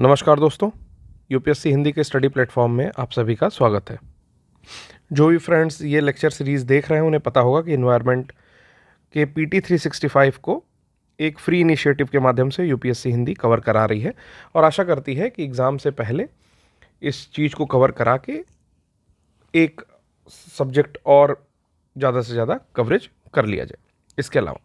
नमस्कार दोस्तों, यूपीएससी हिंदी के स्टडी प्लेटफॉर्म में आप सभी का स्वागत है। जो भी फ्रेंड्स ये लेक्चर सीरीज़ देख रहे हैं उन्हें पता होगा कि इन्वायरमेंट के पीटी 365 को एक फ्री इनिशिएटिव के माध्यम से यूपीएससी हिंदी कवर करा रही है और आशा करती है कि एग्ज़ाम से पहले इस चीज़ को कवर करा के एक सब्जेक्ट और ज़्यादा से ज़्यादा कवरेज कर लिया जाए। इसके अलावा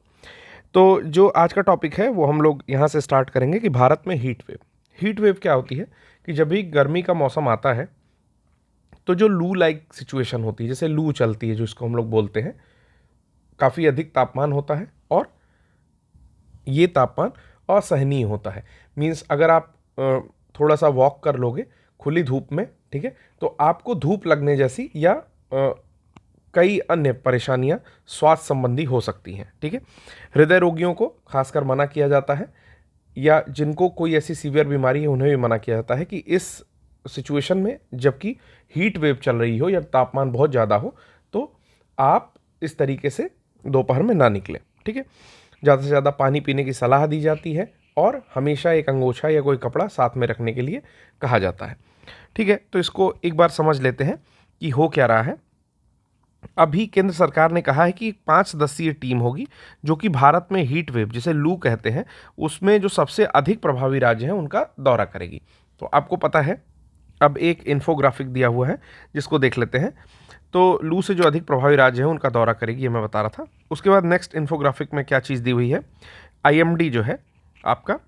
तो जो आज का टॉपिक है वो हम लोग यहाँ से स्टार्ट करेंगे कि भारत में हीट वेव। हीट वेव क्या होती है कि जब भी गर्मी का मौसम आता है तो जो लू लाइक सिचुएशन होती है, जैसे लू चलती है जो इसको हम लोग बोलते हैं, काफ़ी अधिक तापमान होता है और ये तापमान असहनीय होता है। मीन्स अगर आप थोड़ा सा वॉक कर लोगे खुली धूप में, ठीक है, तो आपको धूप लगने जैसी या कई अन्य परेशानियां स्वास्थ्य संबंधी हो सकती हैं। ठीक है, हृदय रोगियों को खासकर मना किया जाता है या जिनको कोई ऐसी सीवियर बीमारी है उन्हें भी मना किया जाता है कि इस सिचुएशन में जबकि हीट वेव चल रही हो या तापमान बहुत ज़्यादा हो तो आप इस तरीके से दोपहर में ना निकलें। ठीक है, ज़्यादा से ज़्यादा पानी पीने की सलाह दी जाती है और हमेशा एक अंगोछा या कोई कपड़ा साथ में रखने के लिए कहा जाता है। ठीक है, तो इसको एक बार समझ लेते हैं कि हो क्या रहा है। अभी केंद्र सरकार ने कहा है कि 5 सदस्यीय टीम होगी जो कि भारत में हीट वेव जिसे लू कहते हैं उसमें जो सबसे अधिक प्रभावी राज्य हैं उनका दौरा करेगी। तो आपको पता है, अब एक इन्फोग्राफिक दिया हुआ है जिसको देख लेते हैं। तो लू से जो अधिक प्रभावी राज्य हैं उनका दौरा करेगी, ये मैं बता रहा था। उसके बाद नेक्स्ट इन्फोग्राफिक में क्या चीज़ दी हुई है, आईएमडी जो है आपका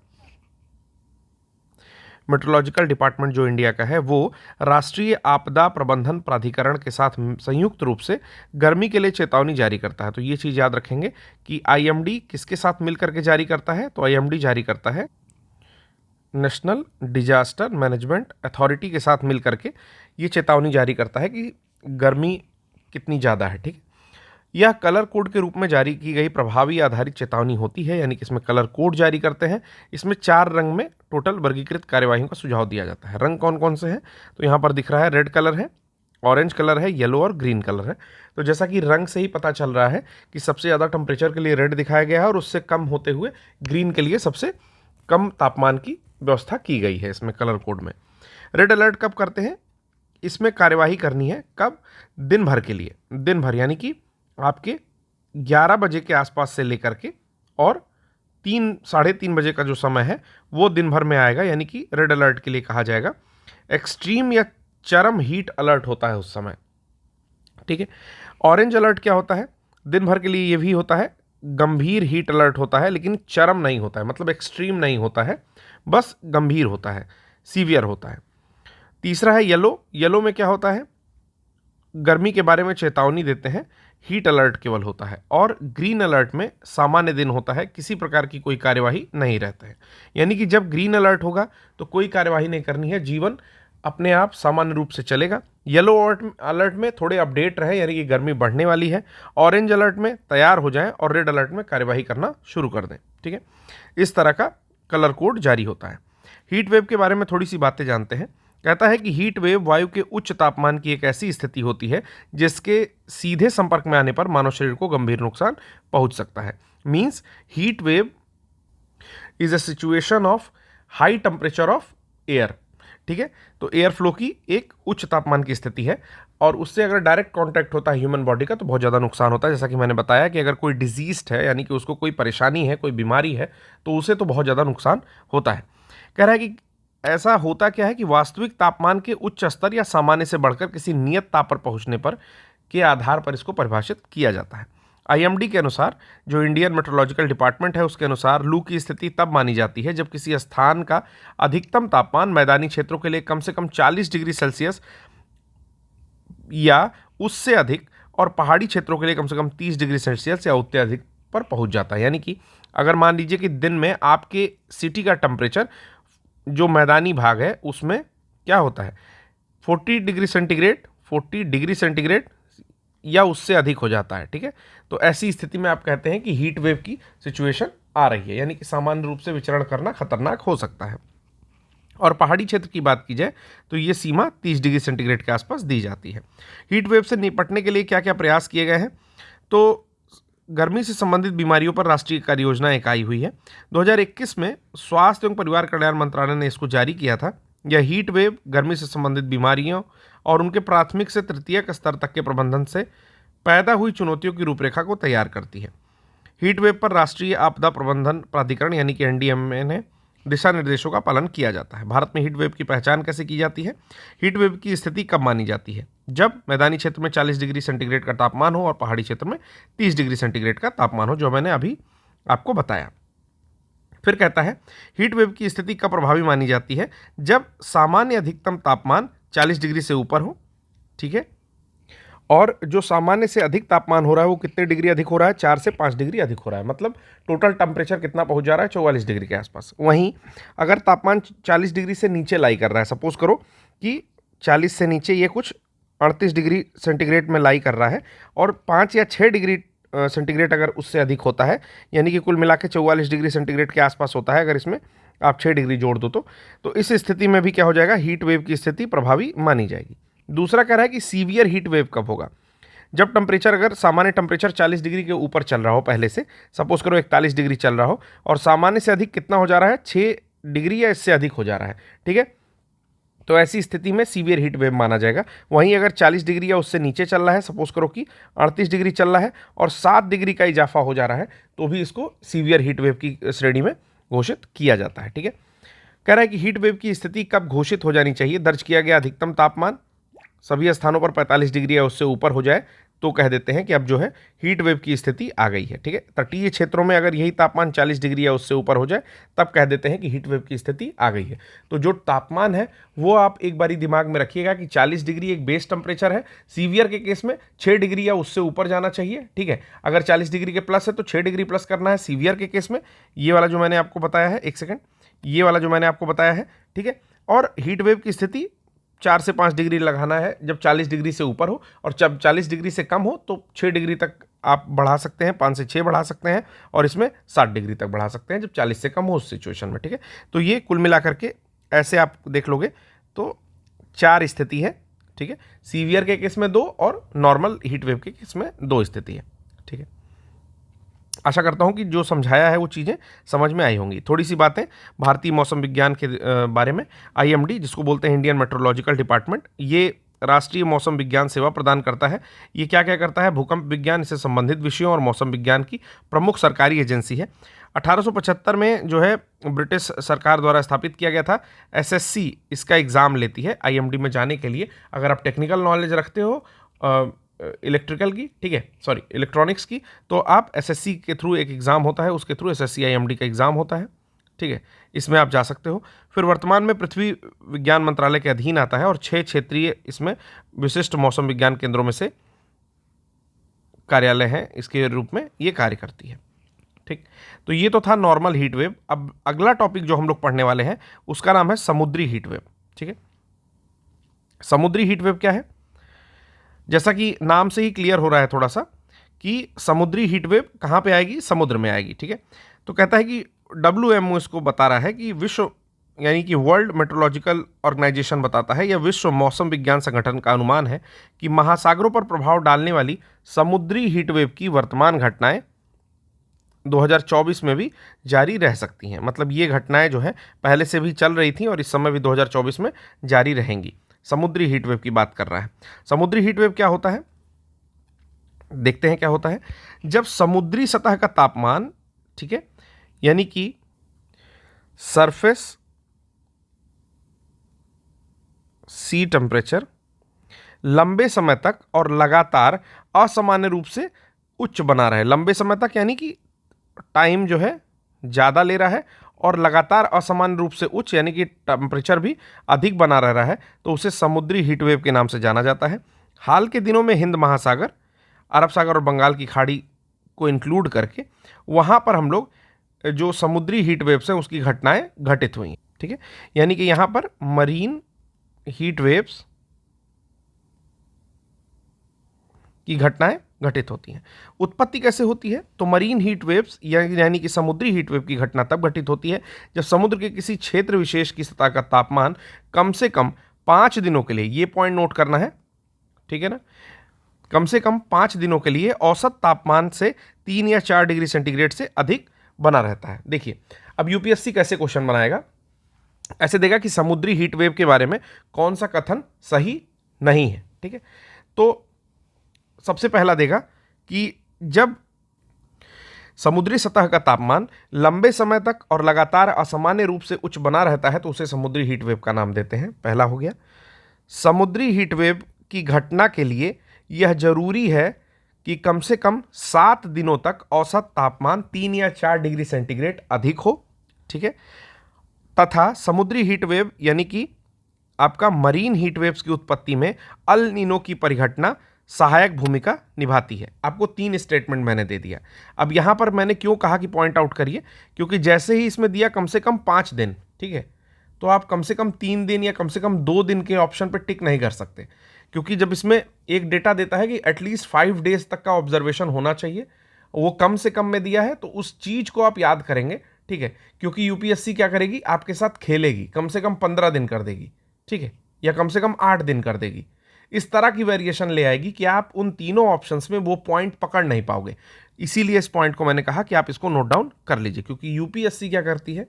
मेट्रोलॉजिकल डिपार्टमेंट जो इंडिया का है वो राष्ट्रीय आपदा प्रबंधन प्राधिकरण के साथ संयुक्त रूप से गर्मी के लिए चेतावनी जारी करता है। तो ये चीज़ याद रखेंगे कि आईएमडी किसके साथ मिलकर के जारी करता है, तो आईएमडी जारी करता है नेशनल डिजास्टर मैनेजमेंट अथॉरिटी के साथ मिलकर के ये चेतावनी जारी करता है कि गर्मी कितनी ज़्यादा है। ठीक है, यह कलर कोड के रूप में जारी की गई प्रभावी आधारित चेतावनी होती है, यानी कि इसमें कलर कोड जारी करते हैं। इसमें 4 रंग में टोटल वर्गीकृत कार्यवाहियों का सुझाव दिया जाता है। रंग कौन कौन से हैं, तो यहाँ पर दिख रहा है रेड कलर है, ऑरेंज कलर है, येलो और ग्रीन कलर है। तो जैसा कि रंग से ही पता चल रहा है कि सबसे ज़्यादा टेम्परेचर के लिए रेड दिखाया गया है और उससे कम होते हुए ग्रीन के लिए सबसे कम तापमान की व्यवस्था की गई है इसमें कलर कोड में। रेड अलर्ट कब करते हैं, इसमें कार्यवाही करनी है कब, दिन भर के लिए, दिन भर यानी कि आपके 11 बजे के आसपास से लेकर के और 3-3:30 बजे का जो समय है वो दिन भर में आएगा, यानी कि रेड अलर्ट के लिए कहा जाएगा। एक्सट्रीम या चरम हीट अलर्ट होता है उस समय। ठीक है, ऑरेंज अलर्ट क्या होता है, दिन भर के लिए ये भी होता है, गंभीर हीट अलर्ट होता है लेकिन चरम नहीं होता है, मतलब एक्सट्रीम नहीं होता है, बस गंभीर होता है, सीवियर होता है। तीसरा है येलो। येलो में क्या होता है, गर्मी के बारे में चेतावनी देते हैं, हीट अलर्ट केवल होता है। और ग्रीन अलर्ट में सामान्य दिन होता है, किसी प्रकार की कोई कार्यवाही नहीं रहता है। यानी कि जब ग्रीन अलर्ट होगा तो कोई कार्यवाही नहीं करनी है, जीवन अपने आप सामान्य रूप से चलेगा। येलो अलर्ट में थोड़े अपडेट रहे, यानी कि गर्मी बढ़ने वाली है। ऑरेंज अलर्ट में तैयार हो जाएं और रेड अलर्ट में कार्यवाही करना शुरू कर दें। ठीक है, इस तरह का कलर कोड जारी होता है। हीट वेव के बारे में थोड़ी सी बातें जानते हैं। कहता है कि हीट वेव वायु के उच्च तापमान की एक ऐसी स्थिति होती है जिसके सीधे संपर्क में आने पर मानव शरीर को गंभीर नुकसान पहुंच सकता है। Means heat wave is a situation of high temperature of air. ठीक है, तो एयर फ्लो की एक उच्च तापमान की स्थिति है और उससे अगर डायरेक्ट कांटेक्ट होता है ह्यूमन बॉडी का तो बहुत ज़्यादा नुकसान होता है। जैसा कि मैंने बताया कि अगर कोई डिजीज्ड है, यानी कि उसको कोई परेशानी है, कोई बीमारी है, तो उसे तो बहुत ज़्यादा नुकसान होता है। कह रहा है कि ऐसा होता क्या है कि वास्तविक तापमान के उच्च स्तर या सामान्य से बढ़कर किसी नियत ताप पर पहुंचने पर के आधार पर इसको परिभाषित किया जाता है। आईएमडी के अनुसार, जो इंडियन मेट्रोलॉजिकल डिपार्टमेंट है उसके अनुसार, लू की स्थिति तब मानी जाती है जब किसी स्थान का अधिकतम तापमान मैदानी क्षेत्रों के लिए कम से कम 40 डिग्री सेल्सियस या उससे अधिक और पहाड़ी क्षेत्रों के लिए कम से कम 30 डिग्री सेल्सियस या उससे अधिक पर पहुंच जाता है। यानी कि अगर मान लीजिए कि दिन में आपके सिटी का टेम्परेचर जो मैदानी भाग है उसमें क्या होता है 40 डिग्री सेंटीग्रेड या उससे अधिक हो जाता है। ठीक है, तो ऐसी स्थिति में आप कहते हैं कि हीट वेव की सिचुएशन आ रही है, यानी कि सामान्य रूप से विचरण करना खतरनाक हो सकता है। और पहाड़ी क्षेत्र की बात की जाए तो ये सीमा 30 डिग्री सेंटीग्रेड के आसपास दी जाती है। हीट वेव से निपटने के लिए क्या क्या प्रयास किए गए हैं, तो गर्मी से संबंधित बीमारियों पर राष्ट्रीय कार्य योजना इकाई हुई है। 2021 में स्वास्थ्य एवं परिवार कल्याण मंत्रालय ने इसको जारी किया था। यह हीट वेव, गर्मी से संबंधित बीमारियों और उनके प्राथमिक से तृतीयक स्तर तक के प्रबंधन से पैदा हुई चुनौतियों की रूपरेखा को तैयार करती है। हीट वेव पर राष्ट्रीय आपदा प्रबंधन प्राधिकरण यानी कि एनडीएमए ने दिशा निर्देशों का पालन किया जाता है। भारत में हीट वेव की पहचान कैसे की जाती है? हीट वेव की स्थिति कब मानी जाती है? जब मैदानी क्षेत्र में 40 डिग्री सेंटीग्रेड का तापमान हो और पहाड़ी क्षेत्र में 30 डिग्री सेंटीग्रेड का तापमान हो, जो मैंने अभी आपको बताया। फिर कहता है हीट वेव की स्थिति कब प्रभावी मानी जाती है? जब सामान्य अधिकतम तापमान 40 डिग्री से ऊपर हो, ठीक है, और जो सामान्य से अधिक तापमान हो रहा है वो कितने डिग्री अधिक हो रहा है? 4 से 5 डिग्री अधिक हो रहा है। मतलब टोटल टेम्परेचर कितना पहुंच जा रहा है? 44 डिग्री के आसपास। वहीं अगर तापमान 40 डिग्री से नीचे लाई कर रहा है, सपोज करो कि 40 से नीचे ये कुछ 38 डिग्री सेंटीग्रेड में लाई कर रहा है और 5 या 6 डिग्री सेंटीग्रेड अगर उससे अधिक होता है, यानी कि कुल मिला के 44 डिग्री सेंटीग्रेड के आसपास होता है, अगर इसमें आप 6 डिग्री जोड़ दो तो इस स्थिति में भी क्या हो जाएगा? हीट वेव की स्थिति प्रभावी मानी जाएगी। दूसरा कह रहा है कि सीवियर हीट वेव कब होगा? जब टेम्परेचर, अगर सामान्य टेम्परेचर 40 डिग्री के ऊपर चल रहा हो, पहले से सपोज करो 41 डिग्री चल रहा हो और सामान्य से अधिक कितना हो जा रहा है? 6 डिग्री या इससे अधिक हो जा रहा है, ठीक है, तो ऐसी स्थिति में सीवियर हीट वेव माना जाएगा। वहीं अगर 40 डिग्री या उससे नीचे चल रहा है, सपोज करो कि 38 डिग्री चल रहा है और 7 डिग्री का इजाफा हो जा रहा है, तो भी इसको सीवियर हीट वेव की श्रेणी में घोषित किया जाता है, ठीक है। कह रहा है कि हीट वेव की स्थिति कब घोषित हो जानी चाहिए? दर्ज किया गया अधिकतम तापमान सभी स्थानों पर 45 डिग्री या उससे ऊपर हो जाए तो कह देते हैं कि अब जो है हीट वेव की स्थिति आ गई है, ठीक है। तटीय क्षेत्रों में अगर यही तापमान 40 डिग्री या उससे ऊपर हो जाए तब कह देते हैं कि हीट वेव की स्थिति आ गई है। तो जो तापमान है वो आप एक बारी दिमाग में रखिएगा कि 40 डिग्री एक बेस टेम्परेचर है। सीवियर के केस में 6 डिग्री या उससे ऊपर जाना चाहिए, ठीक है। अगर 40 डिग्री के प्लस है तो 6 डिग्री प्लस करना है। सीवियर के केस में ये वाला जो मैंने आपको बताया है, एक सेकेंड, ये वाला जो मैंने आपको बताया है, ठीक है। और हीट वेव की स्थिति 4 से 5 डिग्री लगाना है जब 40 डिग्री से ऊपर हो, और जब 40 डिग्री से कम हो तो 6 डिग्री तक आप बढ़ा सकते हैं, 5 से 6 बढ़ा सकते हैं, और इसमें 60 डिग्री तक बढ़ा सकते हैं जब 40 से कम हो उस सिचुएशन में, ठीक है। तो ये कुल मिला करके ऐसे आप देख लोगे तो 4 स्थिति है, ठीक है। सीवियर के केस में 2 और नॉर्मल हीट वेव के केस में 2 स्थिति है, ठीक है। आशा करता हूं कि जो समझाया है वो चीज़ें समझ में आई होंगी। थोड़ी सी बातें भारतीय मौसम विज्ञान के बारे में। आईएमडी, जिसको बोलते हैं इंडियन मेट्रोलॉजिकल डिपार्टमेंट, ये राष्ट्रीय मौसम विज्ञान सेवा प्रदान करता है। ये क्या क्या करता है? भूकंप विज्ञान, इससे संबंधित विषयों और मौसम विज्ञान की प्रमुख सरकारी एजेंसी है। 1875 में जो है ब्रिटिश सरकार द्वारा स्थापित किया गया था। एसएससी इसका एग्ज़ाम लेती है आईएमडी में जाने के लिए। अगर आप टेक्निकल नॉलेज रखते हो इलेक्ट्रिकल की, ठीक है, सॉरी इलेक्ट्रॉनिक्स की, तो आप एसएससी के थ्रू एक एग्ज़ाम होता है, उसके थ्रू एसएससी आईएमडी का एग्ज़ाम होता है, ठीक है, इसमें आप जा सकते हो। फिर वर्तमान में पृथ्वी विज्ञान मंत्रालय के अधीन आता है और 6 क्षेत्रीय इसमें विशिष्ट मौसम विज्ञान केंद्रों में से कार्यालय हैं, इसके रूप में ये कार्य करती है, ठीक। तो ये तो था नॉर्मल हीट वेव। अब अगला टॉपिक जो हम लोग पढ़ने वाले हैं उसका नाम है समुद्री हीट वेव, ठीक है। समुद्री हीट वेव क्या है? जैसा कि नाम से ही क्लियर हो रहा है थोड़ा सा कि समुद्री हीट वेव कहाँ पे आएगी? समुद्र में आएगी, ठीक है। तो कहता है कि WMO इसको बता रहा है कि विश्व यानी कि वर्ल्ड मेट्रोलॉजिकल ऑर्गेनाइजेशन बताता है, या विश्व मौसम विज्ञान संगठन का अनुमान है कि महासागरों पर प्रभाव डालने वाली समुद्री हीट वेव की वर्तमान घटनाएं 2024 में भी जारी रह सकती हैं। मतलब ये घटनाएं जो है पहले से भी चल रही थी और इस समय भी 2024 में जारी रहेंगी। समुद्री हीट वेव की बात कर रहा है। समुद्री हीट वेव क्या होता है? देखते हैं क्या होता है। जब समुद्री सतह का तापमान, ठीक है, यानी कि सरफेस सी टेम्परेचर लंबे समय तक और लगातार असामान्य रूप से उच्च बना रहे। लंबे समय तक यानी कि टाइम जो है ज़्यादा ले रहा है और लगातार असामान्य रूप से उच्च यानी कि टेम्परेचर भी अधिक बना रह रहा है, तो उसे समुद्री हीट वेव के नाम से जाना जाता है। हाल के दिनों में हिंद महासागर, अरब सागर और बंगाल की खाड़ी को इंक्लूड करके वहाँ पर हम लोग जो समुद्री हीट वेव्स हैं उसकी घटनाएं घटित हुई, ठीक है। यानी कि यहाँ पर मरीन हीट वेव्स की घटनाएं घटित होती हैं। उत्पत्ति कैसे होती है? तो मरीन हीट वेव्स यानी कि समुद्री हीट वेव की घटना तब घटित होती है जब समुद्र के किसी क्षेत्र विशेष की सतह का तापमान कम से कम 5 दिनों के लिए, ये पॉइंट नोट करना है, ठीक है ना, कम से कम 5 दिनों के लिए औसत तापमान से 3 या 4 डिग्री सेंटीग्रेड से अधिक बना रहता है। देखिए अब यूपीएससी कैसे क्वेश्चन बनाएगा, ऐसे देगा कि समुद्री हीट वेव के बारे में कौन सा कथन सही नहीं है। ठीक है, तो सबसे पहला देगा कि जब समुद्री सतह का तापमान लंबे समय तक और लगातार असामान्य रूप से उच्च बना रहता है तो उसे समुद्री हीट वेव का नाम देते हैं। पहला हो गया। समुद्री हीट वेव की घटना के लिए यह जरूरी है कि कम से कम 7 दिनों तक औसत तापमान 3 या 4 डिग्री सेंटीग्रेड अधिक हो। ठीक है, तथा समुद्री हीट वेव यानी कि आपका मरीन हीट वेव्स की उत्पत्ति में अल नीनो की परिघटना सहायक भूमिका निभाती है। आपको 3 स्टेटमेंट मैंने दे दिया। अब यहां पर मैंने क्यों कहा कि पॉइंट आउट करिए, क्योंकि जैसे ही इसमें दिया कम से कम 5 दिन, ठीक है, तो आप कम से कम 3 दिन या कम से कम 2 दिन के ऑप्शन पर टिक नहीं कर सकते, क्योंकि जब इसमें एक डेटा देता है कि एटलीस्ट 5 डेज तक का ऑब्जर्वेशन होना चाहिए, वो कम से कम में दिया है, तो उस चीज को आप याद करेंगे। ठीक है, क्योंकि यूपीएससी क्या करेगी, आपके साथ खेलेगी, कम से कम 15 दिन कर देगी, ठीक है, या कम से कम 8 दिन कर देगी। इस तरह की वेरिएशन ले आएगी कि आप उन तीनों ऑप्शंस में वो पॉइंट पकड़ नहीं पाओगे। इसीलिए इस पॉइंट को मैंने कहा कि आप इसको नोट डाउन कर लीजिए, क्योंकि यूपीएससी क्या करती है,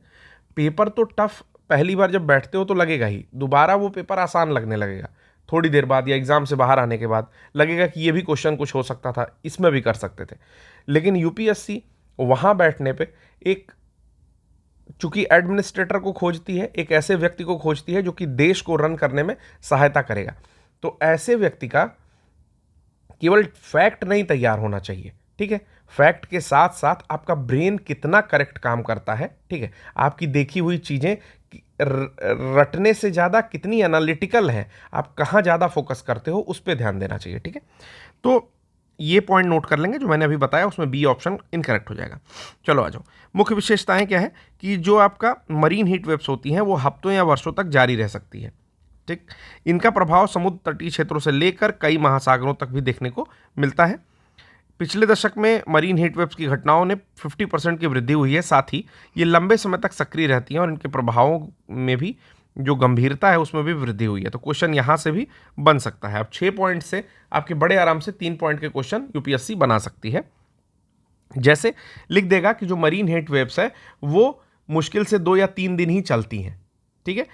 पेपर तो टफ पहली बार जब बैठते हो तो लगेगा ही, दोबारा वो पेपर आसान लगने लगेगा, थोड़ी देर बाद या एग्जाम से बाहर आने के बाद लगेगा कि ये भी क्वेश्चन कुछ हो सकता था, इसमें भी कर सकते थे। लेकिन यूपीएससी वहां बैठने पे एक, चूंकि एडमिनिस्ट्रेटर को खोजती है, एक ऐसे व्यक्ति को खोजती है जो कि देश को रन करने में सहायता करेगा, तो ऐसे व्यक्ति का केवल फैक्ट नहीं तैयार होना चाहिए। ठीक है, फैक्ट के साथ साथ आपका ब्रेन कितना करेक्ट काम करता है, ठीक है, आपकी देखी हुई चीजें रटने से ज्यादा कितनी एनालिटिकल है, आप कहां ज्यादा फोकस करते हो, उस पर ध्यान देना चाहिए। ठीक है, तो ये पॉइंट नोट कर लेंगे जो मैंने अभी बताया, उसमें बी ऑप्शन इनकरेक्ट हो जाएगा। चलो आ जाओ, मुख्य विशेषताएं क्या है कि जो आपका मरीन हीट वेव्स होती हैं वो हफ्तों या वर्षों तक जारी रह सकती है। ठीक, इनका प्रभाव समुद्र तटीय क्षेत्रों से लेकर कई महासागरों तक भी देखने को मिलता है। पिछले दशक में मरीन हीट वेव्स की घटनाओं ने 50% की वृद्धि हुई है, साथ ही ये लंबे समय तक सक्रिय रहती हैं और इनके प्रभावों में भी जो गंभीरता है उसमें भी वृद्धि हुई है। तो क्वेश्चन यहां से भी बन सकता है। अब 6 पॉइंट से आपके बड़े आराम से 3 पॉइंट के क्वेश्चन यूपीएससी बना सकती है। जैसे लिख देगा कि जो मरीन हीट वेव्स है वो मुश्किल से 2 या 3 दिन ही चलती हैं, ठीक है,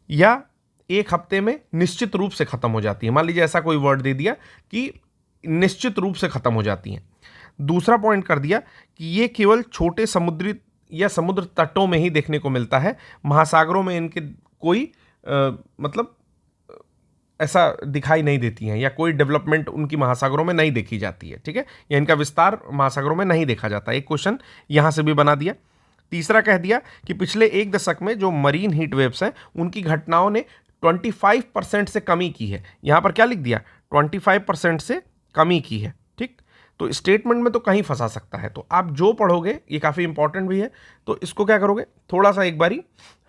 या 1 हफ्ते में निश्चित रूप से खत्म हो जाती है। मान लीजिए ऐसा कोई वर्ड दे दिया कि निश्चित रूप से खत्म हो जाती हैं। दूसरा पॉइंट कर दिया कि ये केवल छोटे समुद्री या समुद्र तटों में ही देखने को मिलता है, महासागरों में इनके कोई मतलब ऐसा दिखाई नहीं देती हैं, या कोई डेवलपमेंट उनकी महासागरों में नहीं देखी जाती है। ठीक है, या इनका विस्तार महासागरों में नहीं देखा जाता। एक क्वेश्चन यहां से भी बना दिया। तीसरा कह दिया कि पिछले 1 दशक में जो मरीन हीट वेव्स हैं उनकी घटनाओं ने 25% से कमी की है। यहां पर क्या लिख दिया, 25% से कमी की है। ठीक, तो स्टेटमेंट में तो कहीं फंसा सकता है, तो आप जो पढ़ोगे ये काफ़ी इंपॉर्टेंट भी है, तो इसको क्या करोगे, थोड़ा सा एक बारी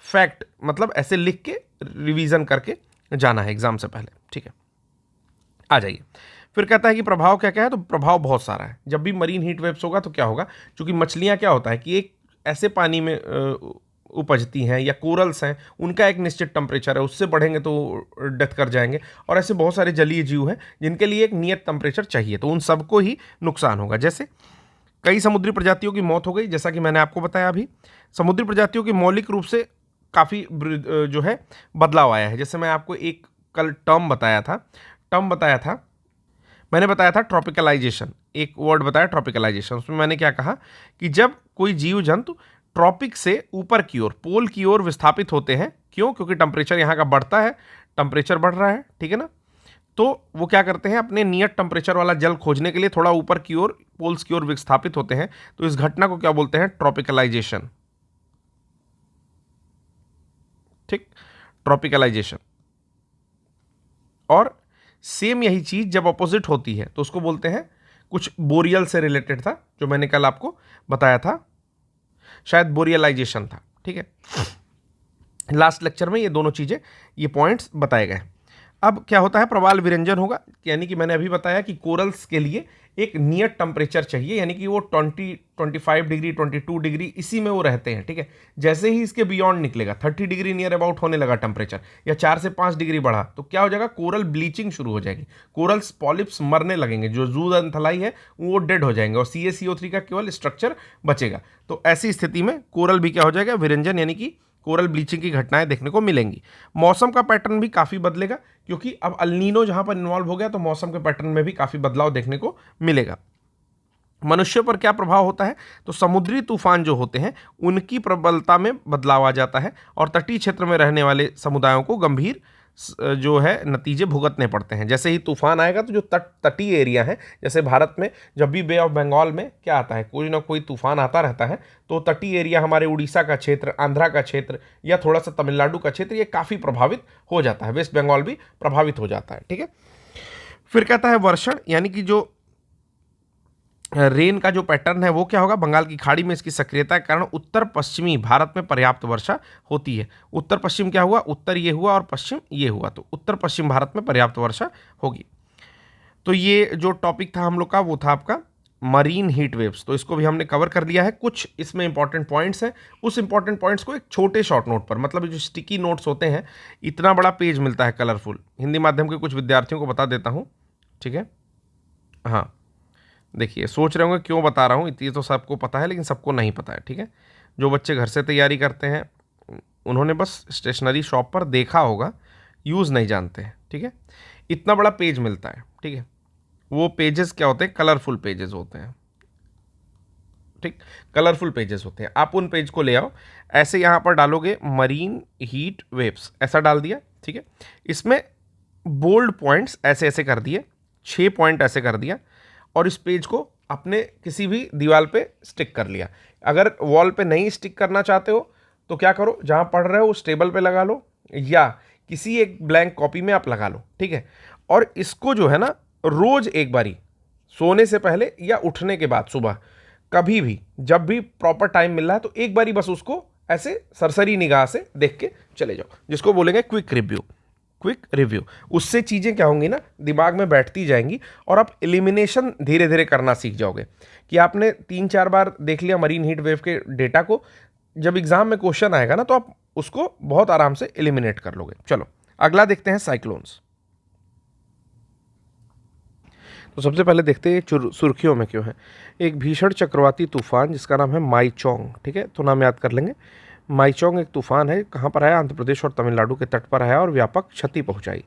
फैक्ट मतलब ऐसे लिख के रिवीजन करके जाना है एग्जाम से पहले। ठीक है, आ जाइए। फिर कहता है कि प्रभाव क्या क्या है, तो प्रभाव बहुत सारा है। जब भी मरीन हीट वेव्स होगा तो क्या होगा, क्योंकि मछलियां क्या होता है कि एक ऐसे पानी में उपजती हैं, या कोरल्स हैं, उनका एक निश्चित टेम्परेचर है, उससे बढ़ेंगे तो डेथ कर जाएंगे, और ऐसे बहुत सारे जलीय जीव हैं जिनके लिए एक नियत टेम्परेचर चाहिए, तो उन सबको ही नुकसान होगा। जैसे कई समुद्री प्रजातियों की मौत हो गई, जैसा कि मैंने आपको बताया अभी। समुद्री प्रजातियों की मौलिक रूप से काफ़ी जो है बदलाव आया है। जैसे मैं आपको एक कल टर्म बताया था, मैंने बताया था ट्रॉपिकलाइजेशन, एक वर्ड बताया ट्रॉपिकलाइजेशन। उसमें मैंने क्या कहा कि जब कोई जीव जंतु ट्रॉपिक से ऊपर की ओर, पोल की ओर विस्थापित होते हैं, क्यों, क्योंकि टेम्परेचर यहाँ का बढ़ता है, टेम्परेचर बढ़ रहा है, ठीक है ना, तो वो क्या करते हैं, अपने नियत टेम्परेचर वाला जल खोजने के लिए थोड़ा ऊपर की ओर, पोल्स की ओर विस्थापित होते हैं। तो इस घटना को क्या बोलते हैं, ट्रॉपिकलाइजेशन। ठीक, ट्रॉपिकलाइजेशन। और सेम यही चीज जब अपोजिट होती है तो उसको बोलते हैं, कुछ बोरियल से रिलेटेड था जो मैंने कल आपको बताया था, शायद बोरियलाइजेशन था। ठीक है, लास्ट लेक्चर में ये दोनों चीजें, ये पॉइंट्स बताए गए। अब क्या होता है, प्रवाल विरंजन होगा, यानी कि मैंने अभी बताया कि कोरल्स के लिए एक नियत टेम्परेचर चाहिए, यानी कि वो 25 डिग्री 22 डिग्री इसी में वो रहते हैं, ठीक है। जैसे ही इसके बियॉन्ड निकलेगा, 30 डिग्री नियर अबाउट होने लगा टेम्परेचर, या 4 से 5 डिग्री बढ़ा, तो क्या हो जाएगा, कोरल ब्लीचिंग शुरू हो जाएगी, कोरल्स पॉलिप्स मरने लगेंगे, जो जूथनथलाई है वो डेड हो जाएंगे और CaCO3 का केवल स्ट्रक्चर बचेगा। तो ऐसी स्थिति में कोरल भी क्या हो जाएगा, विरंजन, यानी कि कोरल ब्लीचिंग की घटनाएं देखने को मिलेंगी। मौसम का पैटर्न भी काफ़ी बदलेगा, क्योंकि अब अल्नीनो जहां पर इन्वॉल्व हो गया, तो मौसम के पैटर्न में भी काफ़ी बदलाव देखने को मिलेगा। मनुष्यों पर क्या प्रभाव होता है, तो समुद्री तूफान जो होते हैं उनकी प्रबलता में बदलाव आ जाता है और तटीय क्षेत्र में रहने वाले समुदायों को गंभीर जो है नतीजे भुगतने पड़ते हैं। जैसे ही तूफान आएगा तो जो तटीय एरिया है, जैसे भारत में जब भी बे ऑफ बंगाल में क्या आता है, कोई ना कोई तूफान आता रहता है, तो तटीय एरिया हमारे उड़ीसा का क्षेत्र, आंध्रा का क्षेत्र या थोड़ा सा तमिलनाडु का क्षेत्र, ये काफ़ी प्रभावित हो जाता है। वेस्ट बंगाल भी प्रभावित हो जाता है, ठीक है। फिर कहता है वर्षण, यानी कि जो रेन का जो पैटर्न है वो क्या होगा, बंगाल की खाड़ी में इसकी सक्रियता के कारण उत्तर पश्चिमी भारत में पर्याप्त वर्षा होती है। उत्तर पश्चिम क्या हुआ, उत्तर ये हुआ और पश्चिम ये हुआ, तो उत्तर पश्चिम भारत में पर्याप्त वर्षा होगी। तो ये जो टॉपिक था हम लोग का, वो था आपका मरीन हीट वेव्स। तो इसको भी हमने कवर कर लिया है। कुछ इसमें इंपॉर्टेंट पॉइंट्स हैं, उस इंपॉर्टेंट पॉइंट्स को एक छोटे शॉर्ट नोट पर, मतलब जो स्टिकी नोट्स होते हैं, इतना बड़ा पेज मिलता है कलरफुल, हिंदी माध्यम के कुछ विद्यार्थियों को बता देता हूँ, ठीक है। हाँ, देखिए, सोच रहे होंगे क्यों बता रहा हूँ, ये तो सबको पता है लेकिन सबको नहीं पता है, ठीक है। जो बच्चे घर से तैयारी करते हैं उन्होंने बस स्टेशनरी शॉप पर देखा होगा, यूज़ नहीं जानते हैं, ठीक है। इतना बड़ा पेज मिलता है, ठीक है। वो पेजेस क्या होते हैं, कलरफुल पेजेस होते हैं, ठीक, कलरफुल पेजेस होते हैं। आप उन पेज को ले आओ, ऐसे यहाँ पर डालोगे मरीन हीट वेव्स, ऐसा डाल दिया, ठीक है। इसमें बोल्ड पॉइंट्स ऐसे ऐसे कर दिए, 6 पॉइंट ऐसे कर दिया, और इस पेज को अपने किसी भी दीवार पे स्टिक कर लिया। अगर वॉल पे नहीं स्टिक करना चाहते हो तो क्या करो, जहाँ पढ़ रहे हो उस टेबल पे लगा लो, या किसी एक ब्लैंक कॉपी में आप लगा लो, ठीक है। और इसको जो है ना, रोज एक बारी, सोने से पहले या उठने के बाद सुबह, कभी भी जब भी प्रॉपर टाइम मिल रहा है, तो एक बारी बस उसको ऐसे सरसरी निगाह से देख के चले जाओ, जिसको बोलेंगे क्विक रिव्यू। क्विक रिव्यू, उससे चीज़ें क्या होंगी ना, दिमाग में बैठती जाएंगी और आप एलिमिनेशन धीरे धीरे करना सीख जाओगे। कि आपने 3-4 बार देख लिया मरीन हीट वेव के डेटा को, जब एग्जाम में क्वेश्चन आएगा ना, तो आप उसको बहुत आराम से एलिमिनेट कर लोगे। चलो अगला देखते हैं, साइक्लोन्स। तो सबसे पहले देखते हैं सुर्खियों में क्यों है। एक भीषण चक्रवाती तूफान जिसका नाम है माईचोंग, ठीक है, तो नाम याद कर लेंगे। माईचोंग एक तूफान है, कहाँ पर आया, आंध्र प्रदेश और तमिलनाडु के तट पर आया और व्यापक क्षति पहुंचाई।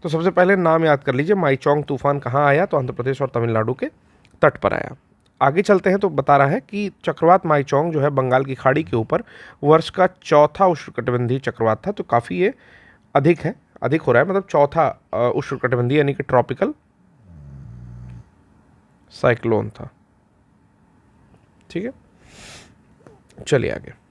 तो सबसे पहले नाम याद कर लीजिए, माईचोंग तूफान कहाँ आया, तो आंध्र प्रदेश और तमिलनाडु के तट पर आया। आगे चलते हैं तो बता रहा है कि चक्रवात माईचोंग जो है बंगाल की खाड़ी के ऊपर वर्ष का चौथा उष्णकटिबंधीय चक्रवात था। तो काफ़ी ये अधिक है, अधिक हो रहा है, मतलब चौथा उष्णकटिबंधीय यानी कि ट्रॉपिकल साइक्लोन था, ठीक है। चलिए आगे।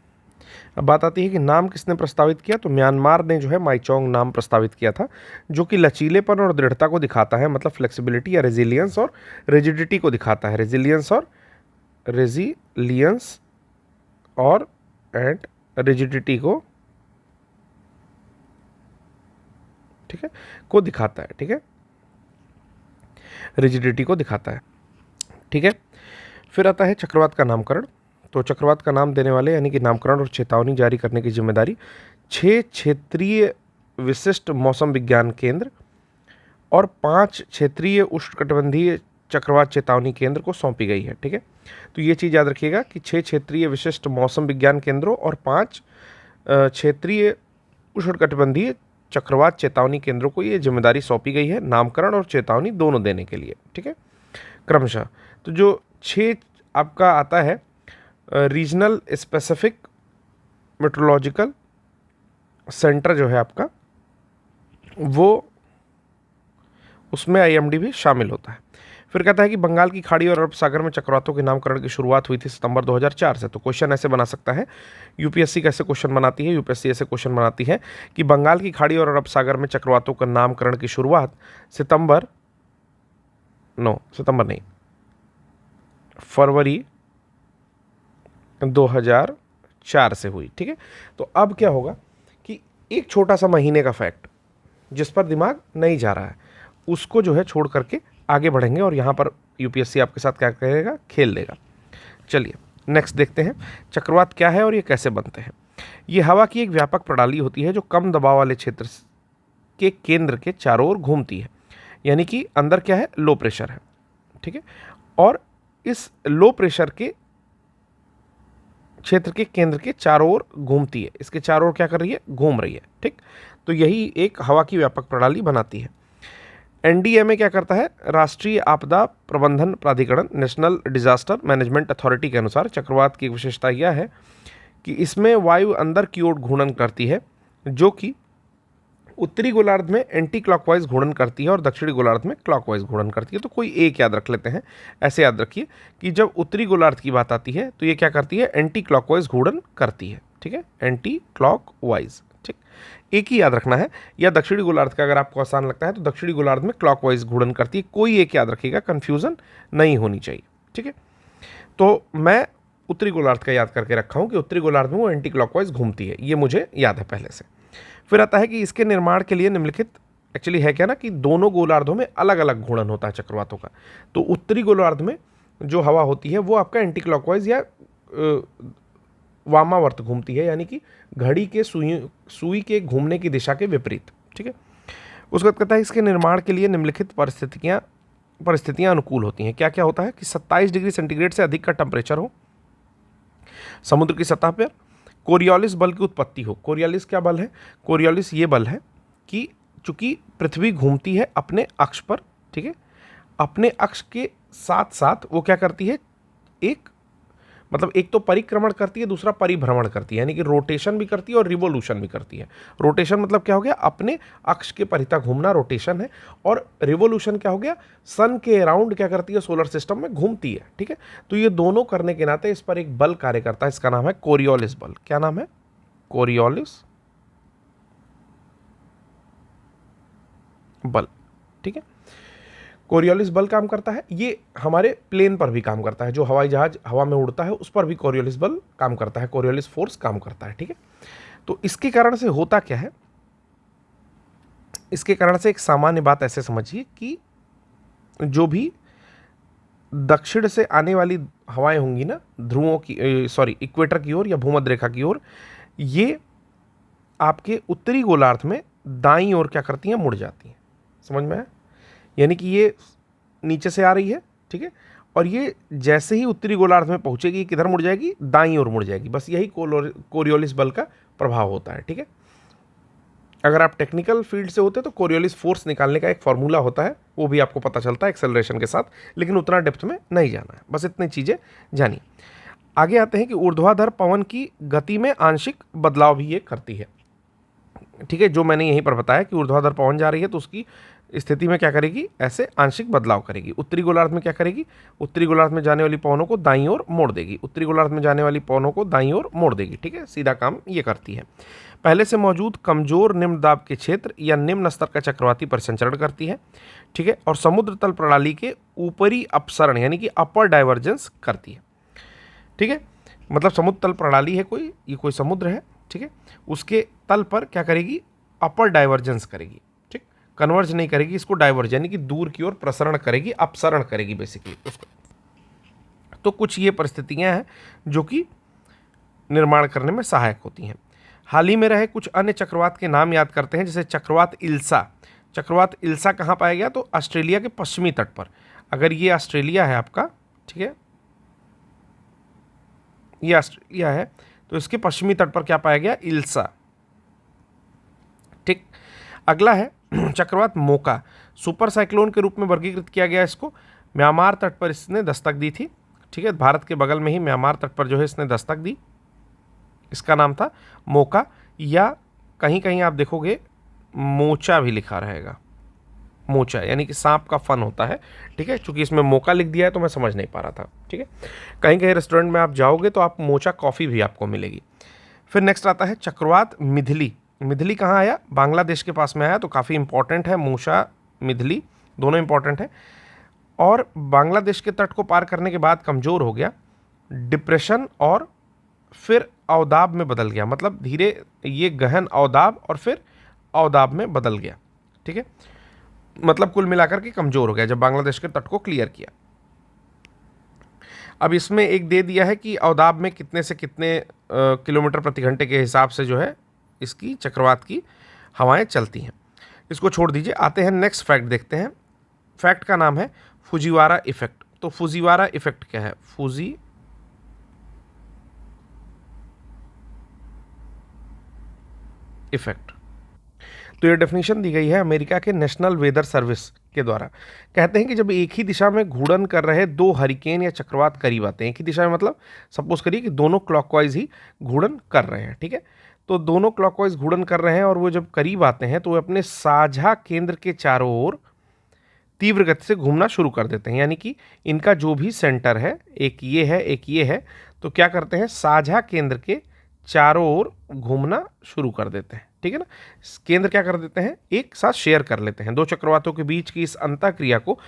अब बात आती है कि नाम किसने प्रस्तावित किया, तो म्यांमार ने जो है माईचोंग नाम प्रस्तावित किया था, जो कि लचीलेपन और दृढ़ता को दिखाता है, मतलब फ्लेक्सिबिलिटी या रेजिलियंस और रिजिडिटी को दिखाता है, रेजिलियंस और एंड रिजिडिटी को, ठीक है, को दिखाता है, ठीक है, रिजिडिटी को दिखाता है, ठीक है। फिर आता है चक्रवात का नामकरण। तो चक्रवात का नाम देने वाले यानी कि नामकरण और चेतावनी जारी करने की जिम्मेदारी 6 क्षेत्रीय विशिष्ट मौसम विज्ञान केंद्र और 5 क्षेत्रीय उष्णकटिबंधीय चक्रवात चेतावनी केंद्र को सौंपी गई है, ठीक है। तो ये चीज़ याद रखिएगा कि 6 क्षेत्रीय विशिष्ट मौसम विज्ञान केंद्रों और 5 क्षेत्रीय उष्णकटिबंधीय चक्रवात चेतावनी केंद्रों को ये जिम्मेदारी सौंपी गई है, नामकरण और चेतावनी दोनों देने के लिए, ठीक है, क्रमशः। तो जो 6 आपका आता है रीजनल स्पेसिफिक मेट्रोलॉजिकल सेंटर जो है आपका, वो उसमें आईएमडी भी शामिल होता है। फिर कहता है कि बंगाल की खाड़ी और अरब सागर में चक्रवातों के नामकरण की शुरुआत हुई थी सितंबर 2004 से। तो क्वेश्चन ऐसे बना सकता है, यूपीएससी कैसे क्वेश्चन बनाती है, यूपीएससी ऐसे क्वेश्चन बनाती है कि बंगाल की खाड़ी और अरब सागर में चक्रवातों का नामकरण की शुरुआत फरवरी 2004 से हुई, ठीक है। तो अब क्या होगा कि एक छोटा सा महीने का फैक्ट, जिस पर दिमाग नहीं जा रहा है उसको जो है छोड़ करके आगे बढ़ेंगे और यहाँ पर यूपीएससी आपके साथ क्या करेगा, खेल लेगा। चलिए नेक्स्ट देखते हैं चक्रवात क्या है और ये कैसे बनते हैं। ये हवा की एक व्यापक प्रणाली होती है जो कम दबाव वाले क्षेत्र के केंद्र के चारों ओर घूमती है, यानी कि अंदर क्या है, लो प्रेशर है, ठीक है, और इस लो प्रेशर के क्षेत्र के केंद्र के चारों ओर घूमती है, इसके चारों ओर क्या कर रही है, घूम रही है, ठीक। तो यही एक हवा की व्यापक प्रणाली बनाती है। एनडीएमए क्या करता है, राष्ट्रीय आपदा प्रबंधन प्राधिकरण, नेशनल डिजास्टर मैनेजमेंट अथॉरिटी के अनुसार चक्रवात की विशेषता यह है कि इसमें वायु अंदर की ओर घूर्णन करती है, जो कि उत्तरी गोलार्ध में एंटी क्लॉकवाइज घूर्णन करती है और दक्षिणी गोलार्ध में क्लॉकवाइज घूर्णन करती है। तो कोई एक याद रख लेते हैं, ऐसे याद रखिए कि जब उत्तरी गोलार्ध की बात आती है तो ये क्या करती है, एंटी क्लॉकवाइज घूर्णन करती है, ठीक है, एंटी क्लॉकवाइज, ठीक। एक ही याद रखना है, या दक्षिणी गोलार्ध का अगर आपको आसान लगता है तो दक्षिणी गोलार्ध में क्लॉकवाइज घूर्णन करती है, कोई एक याद रखिएगा, कंफ्यूजन नहीं होनी चाहिए, ठीक है। तो मैं उत्तरी गोलार्ध का याद करके रखा हूं कि उत्तरी गोलार्ध में वो एंटी क्लॉकवाइज घूमती है, ये मुझे याद है पहले से। फिर आता है कि इसके निर्माण के लिए निम्नलिखित, एक्चुअली है क्या ना कि दोनों गोलार्धों में अलग अलग घूर्णन होता है चक्रवातों का। तो उत्तरी गोलार्ध में जो हवा होती है वो आपका एंटी क्लॉकवाइज या वामावर्त घूमती है, यानी कि घड़ी के सुई के घूमने की दिशा के विपरीत, ठीक है। उसके बाद कहता है इसके निर्माण के लिए निम्नलिखित परिस्थितियां अनुकूल होती हैं। क्या क्या होता है कि 27 डिग्री सेंटीग्रेड से अधिक का टेम्परेचर हो, समुद्र की सतह पर कोरियोलिस बल की उत्पत्ति हो। कोरियोलिस क्या बल है, कोरियोलिस ये बल है कि चूंकि पृथ्वी घूमती है अपने अक्ष पर, ठीक है, अपने अक्ष के साथ साथ वो क्या करती है, एक मतलब एक तो परिक्रमण करती है, दूसरा परिभ्रमण करती है, यानी कि रोटेशन भी करती है और रिवोल्यूशन भी करती है। रोटेशन मतलब क्या हो गया, अपने अक्ष के परितः घूमना रोटेशन है, और रिवोल्यूशन क्या हो गया, सन के अराउंड क्या करती है, सोलर सिस्टम में घूमती है, ठीक है। तो ये दोनों करने के नाते इस पर एक बल कार्य करता है, इसका नाम है कोरियोलिस बल। क्या नाम है, कोरियोलिस बल, ठीक है। कोरियोलिस बल काम करता है, ये हमारे प्लेन पर भी काम करता है, जो हवाई जहाज हवा में उड़ता है उस पर भी कोरियोलिस बल काम करता है, कोरियोलिस फोर्स काम करता है, ठीक है। तो इसके कारण से होता क्या है, इसके कारण से एक सामान्य बात ऐसे समझिए कि जो भी दक्षिण से आने वाली हवाएं होंगी ना, ध्रुवों की इक्वेटर की ओर या भूमध्य रेखा की ओर, ये आपके उत्तरी गोलार्ध में दाईं ओर क्या करती हैं, मुड़ जाती हैं। समझ में आया, यानी कि ये नीचे से आ रही है, ठीक है, और ये जैसे ही उत्तरी गोलार्ध में पहुंचेगी किधर मुड़ जाएगी, दाईं ओर मुड़ जाएगी। बस यही कोरियोलिस बल का प्रभाव होता है, ठीक है। अगर आप टेक्निकल फील्ड से होते तो कोरियोलिस फोर्स निकालने का एक फॉर्मूला होता है, वो भी आपको पता चलता है एक्सेलरेशन के साथ, लेकिन उतना डेप्थ में नहीं जाना है, बस इतनी चीज़ें जानिए। आगे आते हैं कि ऊर्ध्वाधर पवन की गति में आंशिक बदलाव भी ये करती है, ठीक है। जो मैंने यहीं पर बताया कि ऊर्ध्वाधर पवन जा रही है तो उसकी स्थिति में क्या करेगी, ऐसे आंशिक बदलाव करेगी। उत्तरी गोलार्ध में क्या करेगी, उत्तरी गोलार्ध में जाने वाली पवनों को दाईं ओर मोड़ देगी, उत्तरी गोलार्ध में जाने वाली पवनों को दाईं ओर मोड़ देगी, ठीक है, सीधा काम ये करती है। पहले से मौजूद कमजोर निम्न दाब के क्षेत्र या निम्न स्तर का चक्रवाती परिसंचरण करती है, ठीक है, और समुद्र तल प्रणाली के ऊपरी अपसरण यानी कि अपर डाइवर्जेंस करती है, ठीक है। मतलब समुद्र तल प्रणाली है कोई, ये कोई समुद्र है, ठीक है, उसके तल पर क्या करेगी, अपर डाइवर्जेंस करेगी, ठीक, कन्वर्ज नहीं करेगी, इसको डाइवर्ज यानी कि दूर की ओर प्रसरण करेगी, अपसरण करेगी बेसिकली उसको। तो कुछ ये परिस्थितियां हैं जो कि निर्माण करने में सहायक होती हैं। हाल ही में रहे कुछ अन्य चक्रवात के नाम याद करते हैं, जैसे चक्रवात इल्सा। चक्रवात इल्सा कहाँ पाया गया, तो ऑस्ट्रेलिया के पश्चिमी तट पर। अगर ये ऑस्ट्रेलिया है आपका, ठीक है, ये ऑस्ट्रेलिया है तो इसके पश्चिमी तट पर क्या पाया गया, इल्सा, ठीक। अगला है चक्रवात मोका, सुपर साइक्लोन के रूप में वर्गीकृत किया गया इसको। म्यांमार तट पर इसने दस्तक दी थी, ठीक है, भारत के बगल में ही म्यांमार तट पर जो है इसने दस्तक दी, इसका नाम था मोका, या कहीं कहीं आप देखोगे मोचा भी लिखा रहेगा, मोचा यानी कि सांप का फन होता है, ठीक है, चूंकि इसमें मोका लिख दिया है तो मैं समझ नहीं पा रहा था, ठीक है। कहीं कहीं रेस्टोरेंट में आप जाओगे तो आप मोचा कॉफ़ी भी आपको मिलेगी। फिर नेक्स्ट आता है चक्रवात मिधली। मिधली कहाँ आया, बांग्लादेश के पास में आया, तो काफ़ी इंपॉर्टेंट है, मूसा मिधली दोनों इंपॉर्टेंट है। और बांग्लादेश के तट को पार करने के बाद कमज़ोर हो गया, डिप्रेशन और फिर अवदाब में बदल गया, मतलब धीरे ये गहन अवदाब और फिर अवदाब में बदल गया, ठीक है, मतलब कुल मिलाकर के कमजोर हो गया जब बांग्लादेश के तट को क्लियर किया। अब इसमें एक दे दिया है कि अवदाब में कितने से कितने किलोमीटर प्रति घंटे के हिसाब से जो है इसकी चक्रवात की हवाएं चलती हैं। इसको छोड़ दीजिए, आते हैं नेक्स्ट फैक्ट देखते हैं। फैक्ट का नाम है फुजीवारा इफेक्ट। तो फुजीवारा इफेक्ट क्या है? फुजी इफेक्ट, तो ये डेफिनेशन दी गई है अमेरिका के नेशनल वेदर सर्विस के द्वारा। कहते हैं कि जब एक ही दिशा में घूर्णन कर रहे दो हरिकेन या चक्रवात करीब आते हैं, एक ही दिशा में मतलब सपोज करिए कि दोनों क्लॉकवाइज ही घूर्णन कर रहे हैं, ठीक है, तो दोनों क्लॉकवाइज घूर्णन कर रहे हैं और वो जब करीब आते हैं तो वो अपने साझा केंद्र के चारों ओर तीव्र गति से घूमना शुरू कर देते हैं। यानी कि इनका जो भी सेंटर है, एक ये है एक ये है, तो क्या करते हैं, साझा केंद्र के चारों ओर घूमना शुरू कर देते हैं, ठीक है ना। केंद्र क्या कर देते हैं, एक साथ शेयर कर लेते हैं। दो चक्रवातों के बीच की इस अंतःक्रिया को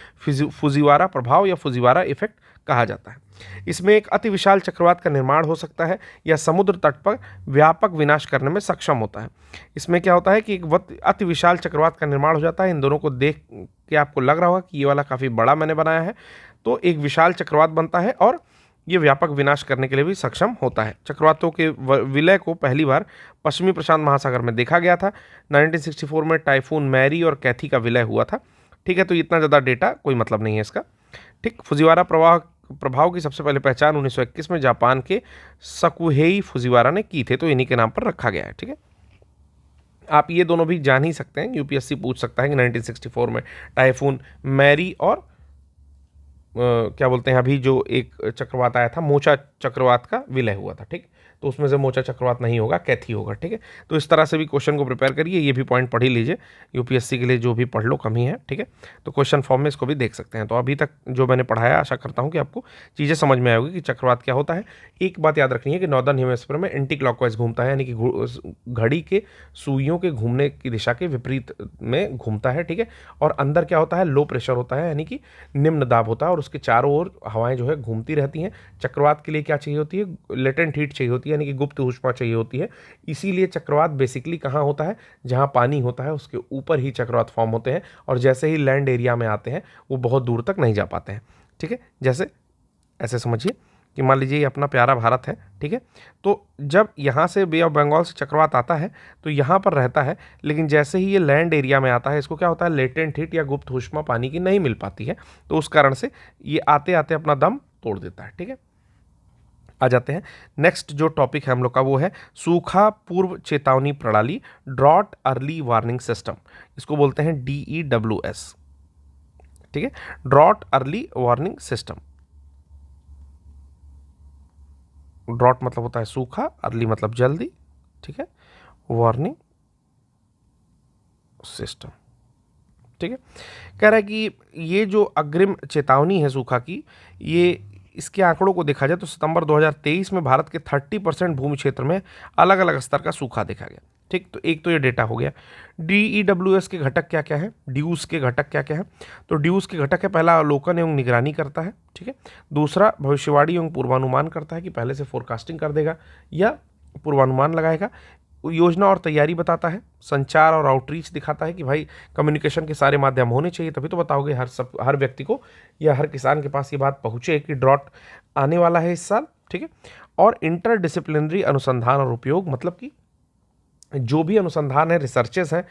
फुजीवारा प्रभाव या फुजीवारा इफेक्ट कहा जाता है। इसमें एक अति विशाल चक्रवात का निर्माण हो सकता है या समुद्र तट पर व्यापक विनाश करने में सक्षम होता है। इसमें क्या होता है कि एक अति विशाल चक्रवात का निर्माण हो जाता है। इन दोनों को देख के आपको लग रहा होगा कि ये वाला काफ़ी बड़ा मैंने बनाया है, तो एक विशाल चक्रवात बनता है और ये व्यापक विनाश करने के लिए भी सक्षम होता है। चक्रवातों के विलय को पहली बार पश्चिमी प्रशांत महासागर में देखा गया था। 1964 में टाइफून मैरी और कैथी का विलय हुआ था, ठीक है, तो इतना ज़्यादा डेटा कोई मतलब नहीं है इसका, ठीक। फुजीवारा प्रभाव की सबसे पहले पहचान 1921 में जापान के सकुहेई फुजीवारा ने की थे, तो इन्हीं के नाम पर रखा गया है, ठीक है। आप ये दोनों भी जान ही सकते हैं, यूपीएससी पूछ सकता है कि 1964 में टाइफून मैरी और क्या बोलते हैं अभी जो एक चक्रवात आया था मोचा चक्रवात का विलय हुआ था, ठीक, तो उसमें से मोचा चक्रवात नहीं होगा, कैथी होगा, ठीक है। तो इस तरह से भी क्वेश्चन को प्रिपेयर करिए, ये भी पॉइंट पढ़ ही लीजिए, यूपीएससी के लिए जो भी पढ़ लो कम ही है, ठीक है। तो क्वेश्चन फॉर्म में इसको भी देख सकते हैं। तो अभी तक जो मैंने पढ़ाया, आशा करता हूँ कि आपको चीज़ें समझ में आएगी कि चक्रवात क्या होता है। एक बात याद रखनी है कि नॉर्दर्न हेमिस्फीयर में एंटी क्लॉकवाइज घूमता है, यानी कि घड़ी के सुइयों के घूमने की दिशा के विपरीत में घूमता है, ठीक है। और अंदर क्या होता है, लो प्रेशर होता है, यानी कि निम्न दाब होता है और उसके चारों ओर हवाएं जो है घूमती रहती हैं। चक्रवात के लिए क्या चाहिए होती है, लेटेंट हीट चाहिए होती है, यानी कि गुप्त ऊष्मा चाहिए होती है। इसीलिए चक्रवात बेसिकली कहाँ होता है, जहाँ पानी होता है उसके ऊपर ही चक्रवात फॉर्म होते हैं, और जैसे ही लैंड एरिया में आते हैं वो बहुत दूर तक नहीं जा पाते हैं, ठीक है। जैसे ऐसे समझिए कि मान लीजिए ये अपना प्यारा भारत है, ठीक है, तो जब यहाँ से बे ऑफ बंगाल से चक्रवात आता है तो यहाँ पर रहता है, लेकिन जैसे ही ये लैंड एरिया में आता है इसको क्या होता है, लेटेंट हीट या गुप्त ऊष्मा पानी की नहीं मिल पाती है, तो उस कारण से ये आते आते अपना दम तोड़ देता है, ठीक है। आ जाते हैं नेक्स्ट जो टॉपिक है हम लोग का, वो है सूखा पूर्व चेतावनी प्रणाली, ड्रॉट अर्ली वार्निंग सिस्टम। इसको बोलते हैं DEWS, ठीक है, drought early warning system. Drought मतलब होता है सूखा, अर्ली मतलब जल्दी, ठीक है, वार्निंग सिस्टम, ठीक है। कह रहा है कि ये जो अग्रिम चेतावनी है सूखा की, ये इसके आंकड़ों को देखा जाए तो सितंबर 2023 में भारत के 30% भूमि क्षेत्र में अलग अलग स्तर का सूखा देखा गया, ठीक। तो एक तो ये डेटा हो गया। DEWS के घटक क्या क्या है, ड्यूज के घटक क्या क्या है, तो ड्यूज के घटक है, पहला अवलोकन एवं निगरानी करता है, ठीक है। दूसरा भविष्यवाणी एवं पूर्वानुमान करता है कि पहले से फोरकास्टिंग कर देगा या पूर्वानुमान लगाएगा। योजना और तैयारी बताता है, संचार और आउटरीच दिखाता है कि भाई कम्युनिकेशन के सारे माध्यम होने चाहिए, तभी तो बताओगे हर व्यक्ति को या हर किसान के पास ये बात पहुँचे कि ड्रॉट आने वाला है इस साल, ठीक है। और इंटरडिसिप्लिनरी अनुसंधान और उपयोग, मतलब कि जो भी अनुसंधान है, रिसर्चेस हैं,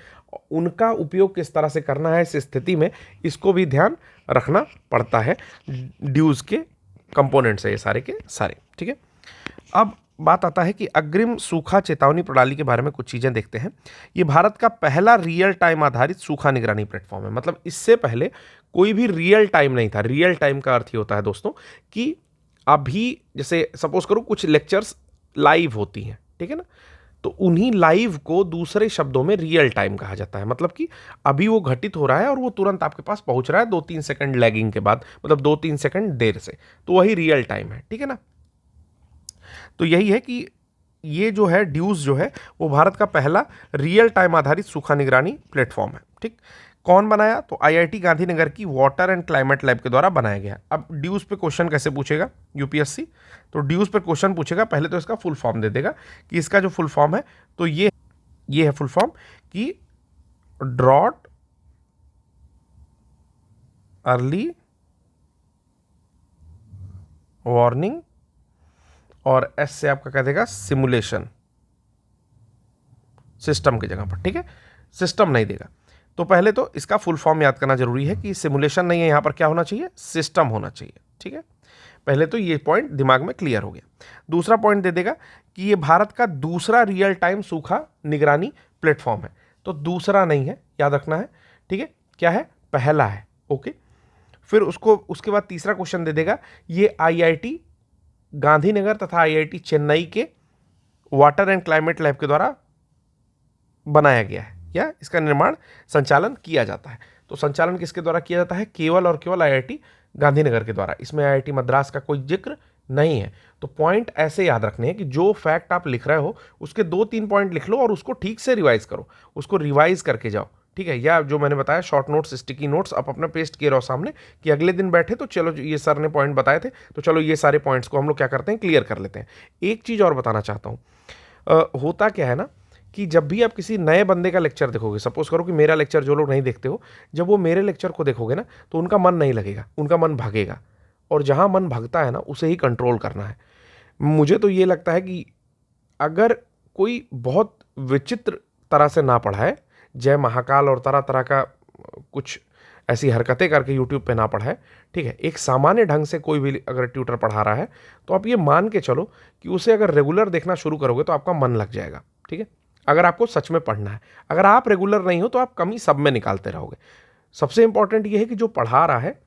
उनका उपयोग किस तरह से करना है इस स्थिति में, इसको भी ध्यान रखना पड़ता है। ड्यूज के कंपोनेंट्स है ये सारे के सारे, ठीक है। अब बात आता है कि अग्रिम सूखा चेतावनी प्रणाली के बारे में कुछ चीज़ें देखते हैं। ये भारत का पहला रियल टाइम आधारित सूखा निगरानी प्लेटफॉर्म है। मतलब इससे पहले कोई भी रियल टाइम नहीं था। रियल टाइम का अर्थ ये होता है दोस्तों कि अभी जैसे सपोज करो कुछ लेक्चर्स लाइव होती हैं, ठीक है ना, तो उन्हीं लाइव को दूसरे शब्दों में रियल टाइम कहा जाता है। मतलब कि अभी वो घटित हो रहा है और वो तुरंत आपके पास पहुंच रहा है 2-3 सेकंड लैगिंग के बाद, मतलब 2-3 सेकंड देर से, तो वही रियल टाइम है, ठीक है ना। तो यही है कि ये जो है ड्यूज जो है वो भारत का पहला रियल टाइम आधारित सूखा निगरानी प्लेटफॉर्म है, ठीक। कौन बनाया, तो IIT गांधीनगर की वाटर एंड क्लाइमेट लैब के द्वारा बनाया गया। अब ड्यूज पे क्वेश्चन कैसे पूछेगा यूपीएससी, तो ड्यूज पे क्वेश्चन पूछेगा, पहले तो इसका फुल फॉर्म दे देगा कि इसका जो फुल फॉर्म है तो ये है फुल फॉर्म कि ड्रॉट अर्ली वार्निंग, और एस से आपका कह देगा सिमुलेशन, सिस्टम की जगह पर, ठीक है, सिस्टम नहीं देगा। तो पहले तो इसका फुल फॉर्म याद करना जरूरी है कि सिमुलेशन नहीं है, यहां पर क्या होना चाहिए, सिस्टम होना चाहिए, ठीक है। पहले तो ये पॉइंट दिमाग में क्लियर हो गया। दूसरा पॉइंट दे देगा कि ये भारत का दूसरा रियल टाइम सूखा निगरानी प्लेटफॉर्म है। तो दूसरा नहीं है, याद रखना है, ठीक है, क्या है, पहला है, ओके। फिर उसको उसके बाद तीसरा क्वेश्चन दे देगा, ये आईआईटी गांधीनगर तथा आईआईटी चेन्नई के वाटर एंड क्लाइमेट लैब के द्वारा बनाया गया है या इसका निर्माण संचालन किया जाता है। तो संचालन किसके द्वारा किया जाता है, केवल और केवल आईआईटी गांधीनगर के द्वारा, इसमें आईआईटी मद्रास का कोई जिक्र नहीं है। तो पॉइंट ऐसे याद रखने हैं कि जो फैक्ट आप लिख रहे हो उसके 2-3 पॉइंट लिख लो और उसको ठीक से रिवाइज करो, उसको रिवाइज करके जाओ, ठीक है। या जो मैंने बताया शॉर्ट नोट्स, स्टिकी नोट्स आप अपना पेस्ट किए रहो सामने कि अगले दिन बैठे तो चलो ये सर ने पॉइंट बताए थे, तो चलो ये सारे पॉइंट्स को हम लोग क्या करते हैं, क्लियर कर लेते हैं। एक चीज़ और बताना चाहता हूँ, होता क्या है ना कि जब भी आप किसी नए बंदे का लेक्चर देखोगे, सपोज करो कि मेरा लेक्चर जो लोग नहीं देखते हो, जब वो मेरे लेक्चर को देखोगे ना तो उनका मन नहीं लगेगा, उनका मन भागेगा, और जहाँ मन भागता है ना उसे ही कंट्रोल करना है। मुझे तो ये लगता है कि अगर कोई बहुत विचित्र तरह से ना पढ़ाए, जय महाकाल और तरह तरह का कुछ ऐसी हरकतें करके यूट्यूब पे ना पढ़ाए, ठीक है, एक सामान्य ढंग से कोई भी अगर ट्यूटर पढ़ा रहा है तो आप ये मान के चलो कि उसे अगर रेगुलर देखना शुरू करोगे तो आपका मन लग जाएगा, ठीक है। अगर आपको सच में पढ़ना है, अगर आप रेगुलर नहीं हो तो आप कमी सब में निकालते रहोगे। सबसे इंपॉर्टेंट ये है कि जो पढ़ा रहा है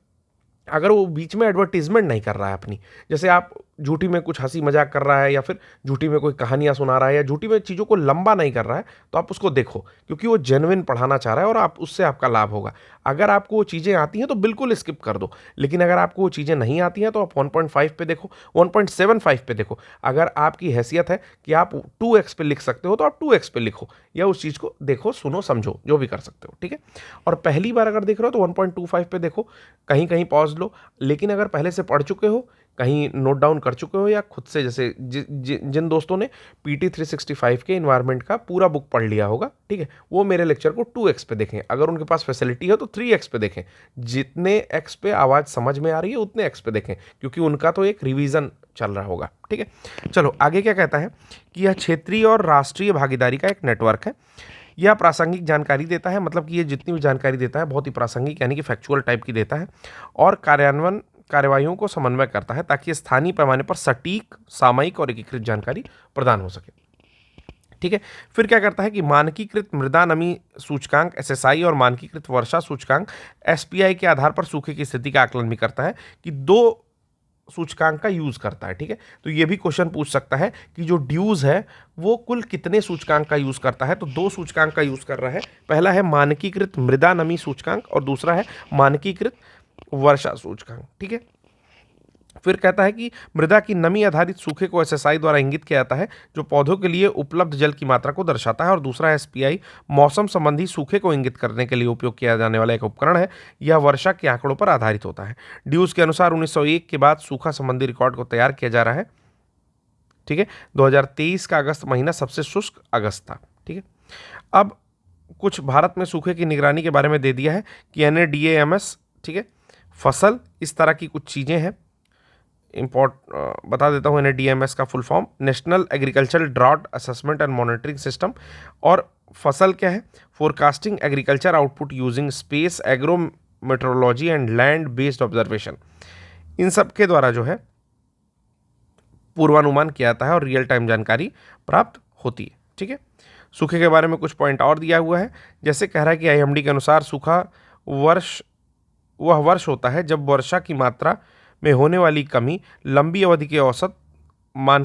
अगर वो बीच में एडवर्टीजमेंट नहीं कर रहा है अपनी, जैसे आप झूठी में कुछ हंसी मजाक कर रहा है या फिर झूठी में कोई कहानियां सुना रहा है या झूठी में चीज़ों को लंबा नहीं कर रहा है, तो आप उसको देखो, क्योंकि वो जेन्युइन पढ़ाना चाह रहा है और आप उससे आपका लाभ होगा। अगर आपको वो चीज़ें आती हैं तो बिल्कुल स्किप कर दो, लेकिन अगर आपको वो चीज़ें नहीं आती हैं तो आप 1.5 पे देखो, 1.75 पे देखो। अगर आपकी हैसियत है कि आप 2x पे लिख सकते हो तो आप 2x पे लिखो, या उस चीज़ को देखो, सुनो, समझो, जो भी कर सकते हो, ठीक है। और पहली बार अगर देख रहे हो तो 1.25 पे देखो, कहीं कहीं पॉज लो, लेकिन अगर पहले से पढ़ चुके हो, कहीं नोट डाउन कर चुके हो, या खुद से जैसे जिन दोस्तों ने पीटी 365 के इन्वायरमेंट का पूरा बुक पढ़ लिया होगा, ठीक है, वो मेरे लेक्चर को 2x पे देखें। अगर उनके पास फैसिलिटी है तो 3x पे देखें, जितने x पे आवाज़ समझ में आ रही है उतने x पे देखें, क्योंकि उनका तो एक रिवीजन चल रहा होगा, ठीक है। चलो आगे क्या कहता है कि यह क्षेत्रीय और राष्ट्रीय भागीदारी का एक नेटवर्क है। यह प्रासंगिक जानकारी देता है, मतलब कि ये जितनी भी जानकारी देता है बहुत ही प्रासंगिक यानी कि फैक्चुअल टाइप की देता है, और कार्यान्वयन कार्यवाहियों को समन्वय करता है ताकि स्थानीय पैमाने पर सटीक, सामयिक और एकीकृत जानकारी प्रदान हो सके, ठीक है। फिर क्या करता है कि मानकीकृत मृदा नमी सूचकांक एसएसआई और मानकीकृत वर्षा सूचकांक एसपीआई के आधार पर सूखे की स्थिति का आकलन भी करता है, कि 2 सूचकांक का यूज करता है, ठीक है। तो ये भी क्वेश्चन पूछ सकता है कि जो ड्यूज है वो कुल कितने सूचकांक का यूज करता है, तो 2 सूचकांक का यूज कर रहा है। पहला है मानकीकृत मृदा नमी सूचकांक और दूसरा है मानकीकृत वर्षा सूचकांक, ठीक है। फिर कहता है कि मृदा की नमी आधारित सूखे को एसएसआई द्वारा इंगित किया जाता है, जो पौधों के लिए उपलब्ध जल की मात्रा को दर्शाता है, और दूसरा एसपीआई मौसम संबंधी सूखे को इंगित करने के लिए उपयोग किया जाने वाला एक उपकरण है। यह वर्षा के आंकड़ों पर आधारित होता है। ड्यूज के अनुसार 1901 के बाद सूखा संबंधी रिकॉर्ड को तैयार किया जा रहा है, ठीक है। 2023 का अगस्त महीना सबसे शुष्क अगस्त था, ठीक है। अब कुछ भारत में सूखे की निगरानी के बारे में दे दिया है कि NADAMS, ठीक है, फसल, इस तरह की कुछ चीज़ें हैं। बता देता हूँ, NADAMS का full form National Agricultural Drought Assessment and Monitoring System, और फसल क्या है, forecasting agriculture output using space, agro meteorology and land based observation. इन सब के द्वारा जो है पूर्वानुमान किया जाता है और रियल टाइम जानकारी प्राप्त होती है, ठीक है। सूखे के बारे में कुछ पॉइंट और दिया हुआ है, जैसे कह रहा है कि IMD के अनुसार सूखा वह वर्ष होता है जब वर्षा की मात्रा में होने वाली कमी लंबी अवधि के औसत मान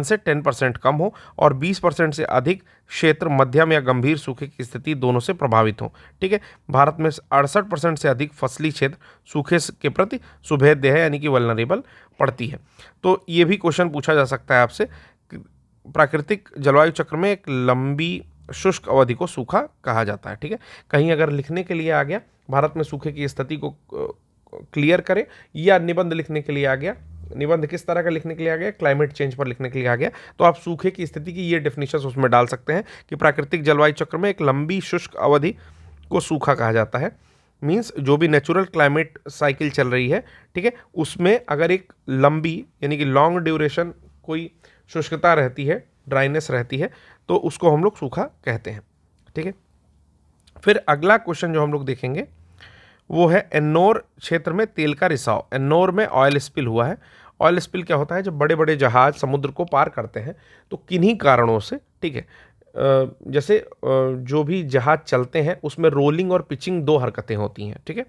से 10% कम हो और 20% से अधिक क्षेत्र मध्यम या गंभीर सूखे की स्थिति दोनों से प्रभावित हो, ठीक है। भारत में 68% से अधिक फसली क्षेत्र सूखे के प्रति सुभेद्य है, यानी कि वल्नरेबल पड़ती है। तो ये भी क्वेश्चन पूछा जा सकता है आपसे, प्राकृतिक जलवायु चक्र में एक लंबी शुष्क अवधि को सूखा कहा जाता है, ठीक है। कहीं अगर लिखने के लिए आ गया भारत में सूखे की स्थिति को क्लियर करें, या निबंध लिखने के लिए आ गया, निबंध किस तरह का लिखने के लिए आ गया, क्लाइमेट चेंज पर लिखने के लिए आ गया, तो आप सूखे की स्थिति की ये डेफिनेशन उसमें डाल सकते हैं कि प्राकृतिक जलवायु चक्र में एक लंबी शुष्क अवधि को सूखा कहा जाता है, मीन्स जो भी नेचुरल क्लाइमेट साइकिल चल रही है, ठीक है, उसमें अगर एक लंबी यानी कि लॉन्ग ड्यूरेशन कोई शुष्कता रहती है, ड्राइनेस रहती है, तो उसको हम लोग सूखा कहते हैं। ठीक है, फिर अगला क्वेश्चन जो हम लोग देखेंगे वो है एन्नोर क्षेत्र में तेल का रिसाव। एन्नोर में ऑयल स्पिल हुआ है। ऑयल स्पिल क्या होता है? जब बड़े बड़े जहाज समुद्र को पार करते हैं तो किन्हीं कारणों से, ठीक है, जैसे जो भी जहाज चलते हैं उसमें रोलिंग और पिचिंग दो हरकतें होती हैं। ठीक है,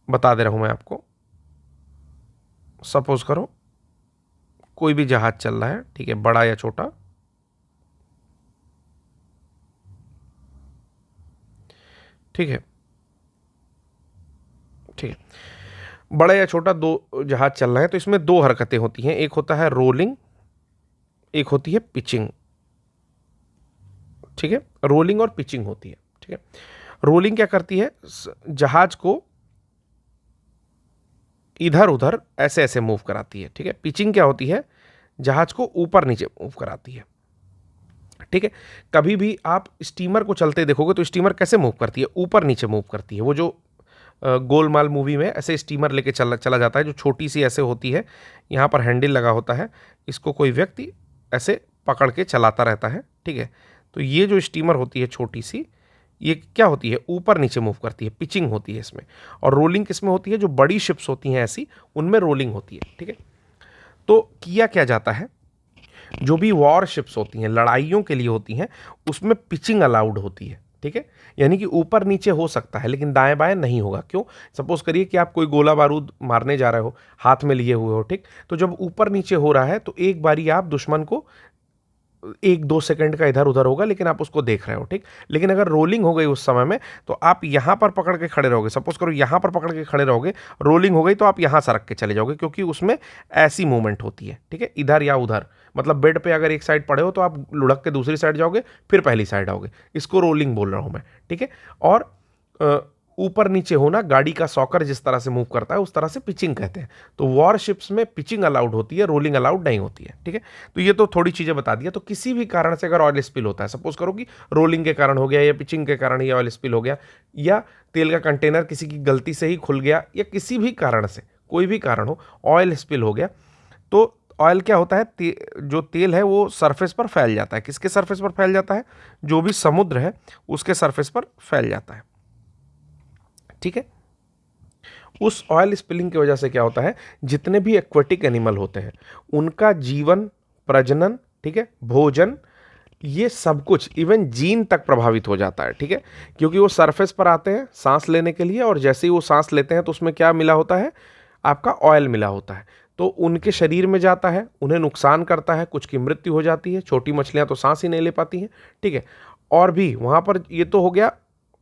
बता दे रहा हूं मैं आपको। सपोज करो कोई भी जहाज चल रहा है, ठीक है, बड़ा या छोटा, ठीक है, ठीक है, बड़ा या छोटा दो जहाज चल रहे हैं तो इसमें दो हरकतें होती हैं। एक होता है रोलिंग, एक होती है पिचिंग। ठीक है, रोलिंग और पिचिंग होती है। ठीक है, रोलिंग क्या करती है? जहाज को इधर उधर ऐसे ऐसे मूव कराती है। ठीक है, पिचिंग क्या होती है? जहाज को ऊपर नीचे मूव कराती है। ठीक है, कभी भी आप स्टीमर को चलते देखोगे तो स्टीमर कैसे मूव करती है? ऊपर नीचे मूव करती है। वो जो गोलमाल मूवी में ऐसे स्टीमर लेके चला चला जाता है, जो छोटी सी ऐसे होती है, यहाँ पर हैंडल लगा होता है, इसको कोई व्यक्ति ऐसे पकड़ के चलाता रहता है। ठीक है, तो ये जो स्टीमर होती है छोटी सी, ये क्या होती है? ऊपर नीचे मूव करती है, पिचिंग होती है इसमें। और रोलिंग किसमें होती है? जो बड़ी शिप्स होती हैं ऐसी, उनमें रोलिंग होती है। ठीक है, तो किया क्या जाता है? जो भी वॉर शिप्स होती हैं, लड़ाइयों के लिए होती हैं, उसमें पिचिंग अलाउड होती है। ठीक है, यानी कि ऊपर नीचे हो सकता है लेकिन दाएं बाएं नहीं होगा। क्यों? सपोज करिए कि आप कोई गोला बारूद मारने जा रहे हो, हाथ में लिए हुए हो, ठीक, तो जब ऊपर नीचे हो रहा है तो एक बारी आप दुश्मन को 1-2 सेकंड का इधर उधर होगा लेकिन आप उसको देख रहे हो। ठीक, लेकिन अगर रोलिंग हो गई उस समय में तो आप यहां पर पकड़ के खड़े रहोगे। सपोज करो यहां पर पकड़ के खड़े रहोगे, रोलिंग हो गई तो आप यहां सरक के चले जाओगे, क्योंकि उसमें ऐसी मूवमेंट होती है। ठीक है, इधर या उधर, मतलब बेड पे अगर एक साइड पड़े हो तो आप लुढ़क के दूसरी साइड जाओगे, फिर पहली साइड आओगे। इसको रोलिंग बोल रहा हूं मैं। ठीक है, और ऊपर नीचे होना, गाड़ी का सॉकर जिस तरह से मूव करता है उस तरह से पिचिंग कहते हैं। तो वॉरशिप्स में पिचिंग अलाउड होती है, रोलिंग अलाउड नहीं होती है। ठीक है, तो ये तो थोड़ी चीजें बता दिया। तो किसी भी कारण से अगर ऑयल स्पिल होता है, सपोज करो कि रोलिंग के कारण हो गया या पिचिंग के कारण ये ऑयल स्पिल हो गया, या तेल का कंटेनर किसी की गलती से ही खुल गया, या किसी भी कारण से, कोई भी कारण हो, ऑयल स्पिल हो गया, तो ऑयल क्या होता है? जो तेल है वो सरफेस पर फैल जाता है। किसके सरफेस पर फैल जाता है? जो भी समुद्र है उसके सरफेस पर फैल जाता है। ठीक है, उस ऑयल स्पिलिंग की वजह से क्या होता है? जितने भी एक्वेटिक एनिमल होते हैं उनका जीवन, प्रजनन, ठीक है, भोजन, ये सब कुछ, इवन जीन तक प्रभावित हो जाता है। ठीक है, क्योंकि वो सरफेस पर आते हैं सांस लेने के लिए, और जैसे ही वो सांस लेते हैं तो उसमें क्या मिला होता है? आपका ऑयल मिला होता है। तो उनके शरीर में जाता है, उन्हें नुकसान करता है, कुछ की मृत्यु हो जाती है। छोटी मछलियां तो सांस ही नहीं ले पाती हैं। ठीक है, और भी वहाँ पर, ये तो हो गया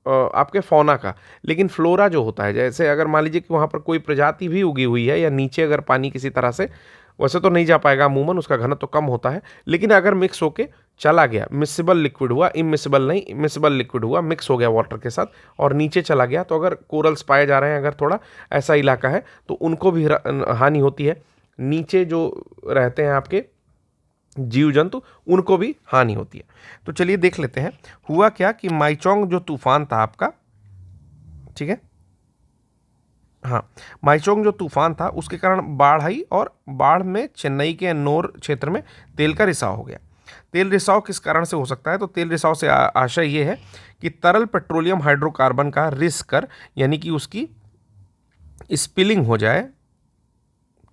आपके फौना का। लेकिन फ्लोरा जो होता है, जैसे अगर मान लीजिए कि वहाँ पर कोई प्रजाति भी उगी हुई है, या नीचे अगर पानी किसी तरह से, वैसे तो नहीं जा पाएगा अमूमन, उसका घनत्व तो कम होता है, लेकिन अगर मिक्स होके चला गया, मिसिबल लिक्विड हुआ, इमिसिबल नहीं, मिसिबल लिक्विड हुआ, मिक्स हो गया वाटर के साथ और नीचे चला गया, तो अगर कोरल्स पाए जा रहे हैं, अगर थोड़ा ऐसा इलाका है, तो उनको भी हानि होती है। नीचे जो रहते हैं आपके जीव जंतु, उनको भी हानि होती है। तो चलिए देख लेते हैं हुआ क्या कि माइचोंग जो तूफान था आपका, ठीक है, हाँ, माइचोंग जो तूफान था उसके कारण बाढ़ आई, और बाढ़ में चेन्नई के एन्नोर क्षेत्र में तेल का रिसाव हो गया। तेल रिसाव किस कारण से हो सकता है? तो तेल रिसाव से आशय ये है कि तरल पेट्रोलियम हाइड्रोकार्बन का रिस्क कर, यानी कि उसकी स्पिलिंग हो जाए,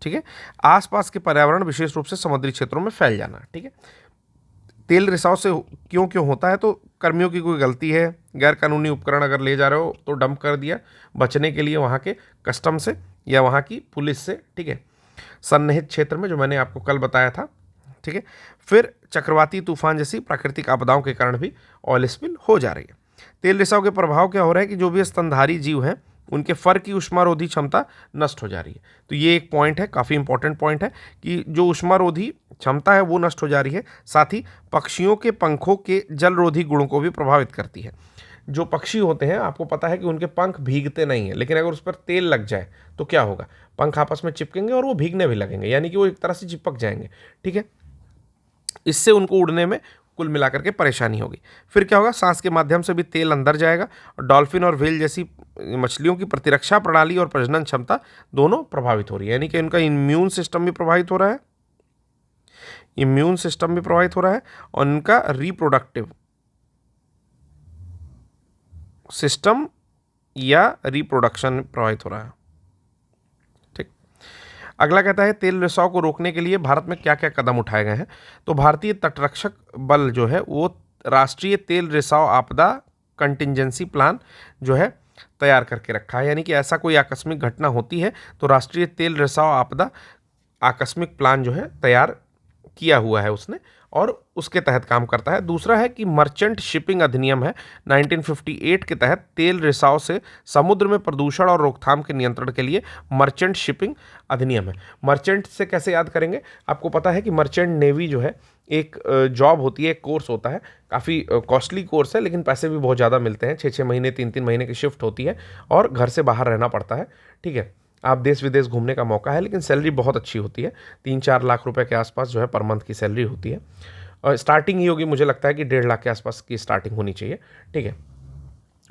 ठीक है, आसपास के पर्यावरण, विशेष रूप से समुद्री क्षेत्रों में फैल जाना। ठीक है, तेल रिसाव से क्यों क्यों होता है? तो कर्मियों की कोई गलती है, गैर कानूनी उपकरण अगर ले जा रहे हो तो डंप कर दिया, बचने के लिए वहाँ के कस्टम से या वहाँ की पुलिस से। ठीक है, सन्निहित क्षेत्र में, जो मैंने आपको कल बताया था। ठीक है, फिर चक्रवाती तूफान जैसी प्राकृतिक आपदाओं के कारण भी ऑयल स्पिल हो जा रही है। तेल रिसाव के प्रभाव क्या हो रहा है कि जो भी स्तनधारी जीव हैं उनके फर की ऊष्मारोधी क्षमता नष्ट हो जा रही है। तो ये एक पॉइंट है, काफ़ी इंपॉर्टेंट पॉइंट है, कि जो ऊष्मारोधी क्षमता है वो नष्ट हो जा रही है। साथ ही पक्षियों के पंखों के जलरोधी गुणों को भी प्रभावित करती है। जो पक्षी होते हैं, आपको पता है कि उनके पंख भीगते नहीं हैं, लेकिन अगर उस पर तेल लग जाए तो क्या होगा? पंख आपस में चिपकेंगे और वो भीगने भी लगेंगे, यानी कि वो एक तरह से चिपक जाएंगे। ठीक है, इससे उनको उड़ने में कुल मिलाकर के परेशानी होगी। फिर क्या होगा, सांस के माध्यम से भी तेल अंदर जाएगा और डॉल्फिन और व्हेल जैसी मछलियों की प्रतिरक्षा प्रणाली और प्रजनन क्षमता दोनों प्रभावित हो रही है, यानी कि उनका इम्यून सिस्टम भी प्रभावित हो रहा है, इम्यून सिस्टम भी प्रभावित हो रहा है और उनका रिप्रोडक्टिव सिस्टम या रिप्रोडक्शन प्रभावित हो रहा है। ठीक, अगला कहता है तेल रिसाव को रोकने के लिए भारत में क्या क्या कदम उठाए गए हैं। तो भारतीय तटरक्षक बल जो है वो राष्ट्रीय तेल रिसाव आपदा कंटिजेंसी प्लान जो है तैयार करके रखा है, यानी कि ऐसा कोई आकस्मिक घटना होती है तो राष्ट्रीय तेल रिसाव आपदा आकस्मिक प्लान जो है तैयार किया हुआ है उसने और उसके तहत काम करता है। दूसरा है कि मर्चेंट शिपिंग अधिनियम है 1958 के तहत तेल रिसाव से समुद्र में प्रदूषण और रोकथाम के नियंत्रण के लिए मर्चेंट शिपिंग अधिनियम है। मर्चेंट से कैसे याद करेंगे, आपको पता है कि मर्चेंट नेवी जो है एक जॉब होती है, एक कोर्स होता है, काफ़ी कॉस्टली कोर्स है लेकिन पैसे भी बहुत ज़्यादा मिलते हैं, 6-6 महीने 3-3 महीने की शिफ्ट होती है और घर से बाहर रहना पड़ता है। ठीक है, आप देश विदेश घूमने का मौका है, लेकिन सैलरी बहुत अच्छी होती है, 3-4 लाख रुपए के आसपास जो है पर मंथ की सैलरी होती है और स्टार्टिंग ही होगी, मुझे लगता है कि 1.5 लाख के आसपास की स्टार्टिंग होनी चाहिए। ठीक है,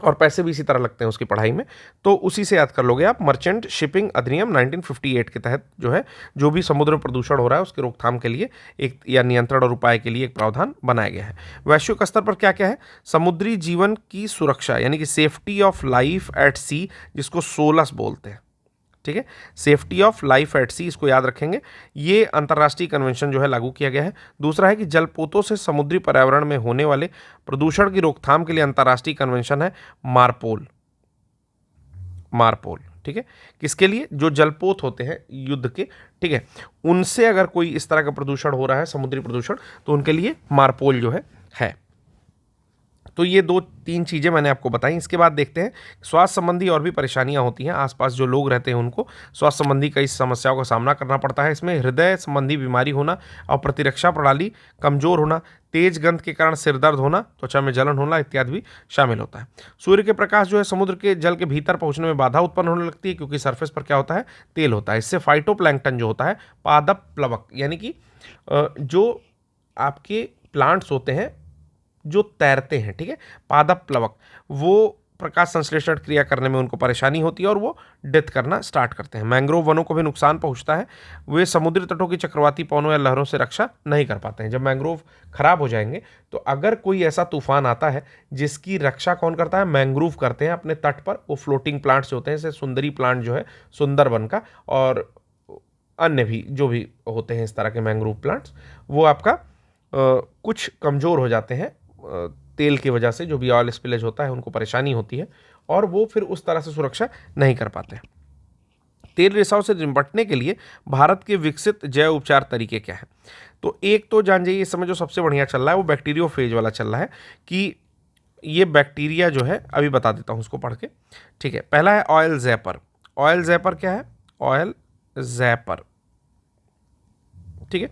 और पैसे भी इसी तरह लगते हैं उसकी पढ़ाई में, तो उसी से याद कर लोगे आप। मर्चेंट शिपिंग अधिनियम 1958 के तहत जो है जो भी समुद्र में प्रदूषण हो रहा है उसके रोकथाम के लिए एक या नियंत्रण और उपाय के लिए एक प्रावधान बनाया गया है। वैश्विक स्तर पर क्या क्या है, समुद्री जीवन की सुरक्षा यानी कि सेफ्टी ऑफ लाइफ एट सी, जिसको सोलस बोलते हैं। ठीक है, सेफ्टी ऑफ लाइफ एट सी, इसको याद रखेंगे, ये अंतर्राष्ट्रीय कन्वेंशन जो है लागू किया गया है। दूसरा है कि जलपोतों से समुद्री पर्यावरण में होने वाले प्रदूषण की रोकथाम के लिए अंतर्राष्ट्रीय कन्वेंशन है मारपोल। मारपोल, ठीक है, किसके लिए, जो जलपोत होते हैं युद्ध के, ठीक है, उनसे अगर कोई इस तरह का प्रदूषण हो रहा है, समुद्री प्रदूषण, तो उनके लिए मारपोल जो है। तो ये 2-3 चीज़ें मैंने आपको बताई। इसके बाद देखते हैं स्वास्थ्य संबंधी और भी परेशानियां होती हैं, आसपास जो लोग रहते हैं उनको स्वास्थ्य संबंधी कई समस्याओं का सामना करना पड़ता है। इसमें हृदय संबंधी बीमारी होना और प्रतिरक्षा प्रणाली कमजोर होना, तेज गंध के कारण सिर दर्द होना, त्वचा में जलन होना इत्यादि भी शामिल होता है। सूर्य के प्रकाश जो है समुद्र के जल के भीतर पहुंचने में बाधा उत्पन्न होने लगती है, क्योंकि सरफेस पर क्या होता है, तेल होता है। इससे फाइटोप्लैंक्टन जो होता है, पादप प्लवक, यानी कि जो आपके प्लांट्स होते हैं जो तैरते हैं, ठीक है, पादप प्लवक, वो प्रकाश संश्लेषण क्रिया करने में उनको परेशानी होती है और वो डेथ करना स्टार्ट करते हैं। मैंग्रोव वनों को भी नुकसान पहुंचता है, वे समुद्री तटों की चक्रवाती पवनों या लहरों से रक्षा नहीं कर पाते हैं। जब मैंग्रोव खराब हो जाएंगे तो अगर कोई ऐसा तूफान आता है जिसकी रक्षा कौन करता है, मैंग्रोव करते हैं अपने तट पर, वो फ्लोटिंग प्लांट्स होते हैं, जैसे सुंदरी प्लांट जो है सुंदरबन का, और अन्य भी जो भी होते हैं इस तरह के मैंग्रोव प्लांट्स, वो आपका कुछ कमज़ोर हो जाते हैं तेल की वजह से, जो भी ऑयल स्पिलेज होता है उनको परेशानी होती है और वो फिर उस तरह से सुरक्षा नहीं कर पाते। तेल रिसाव से निपटने के लिए भारत के विकसित जैव उपचार तरीके क्या है, तो एक तो जान जाइए इस समय जो सबसे बढ़िया चल रहा है वो बैक्टीरियोफेज वाला चल रहा है, कि ये बैक्टीरिया जो है, अभी बता देता हूँ उसको पढ़ के। ठीक है, पहला है ऑयल जैपर। ऑयल जैपर क्या है, ऑयल जैपर, ठीक है,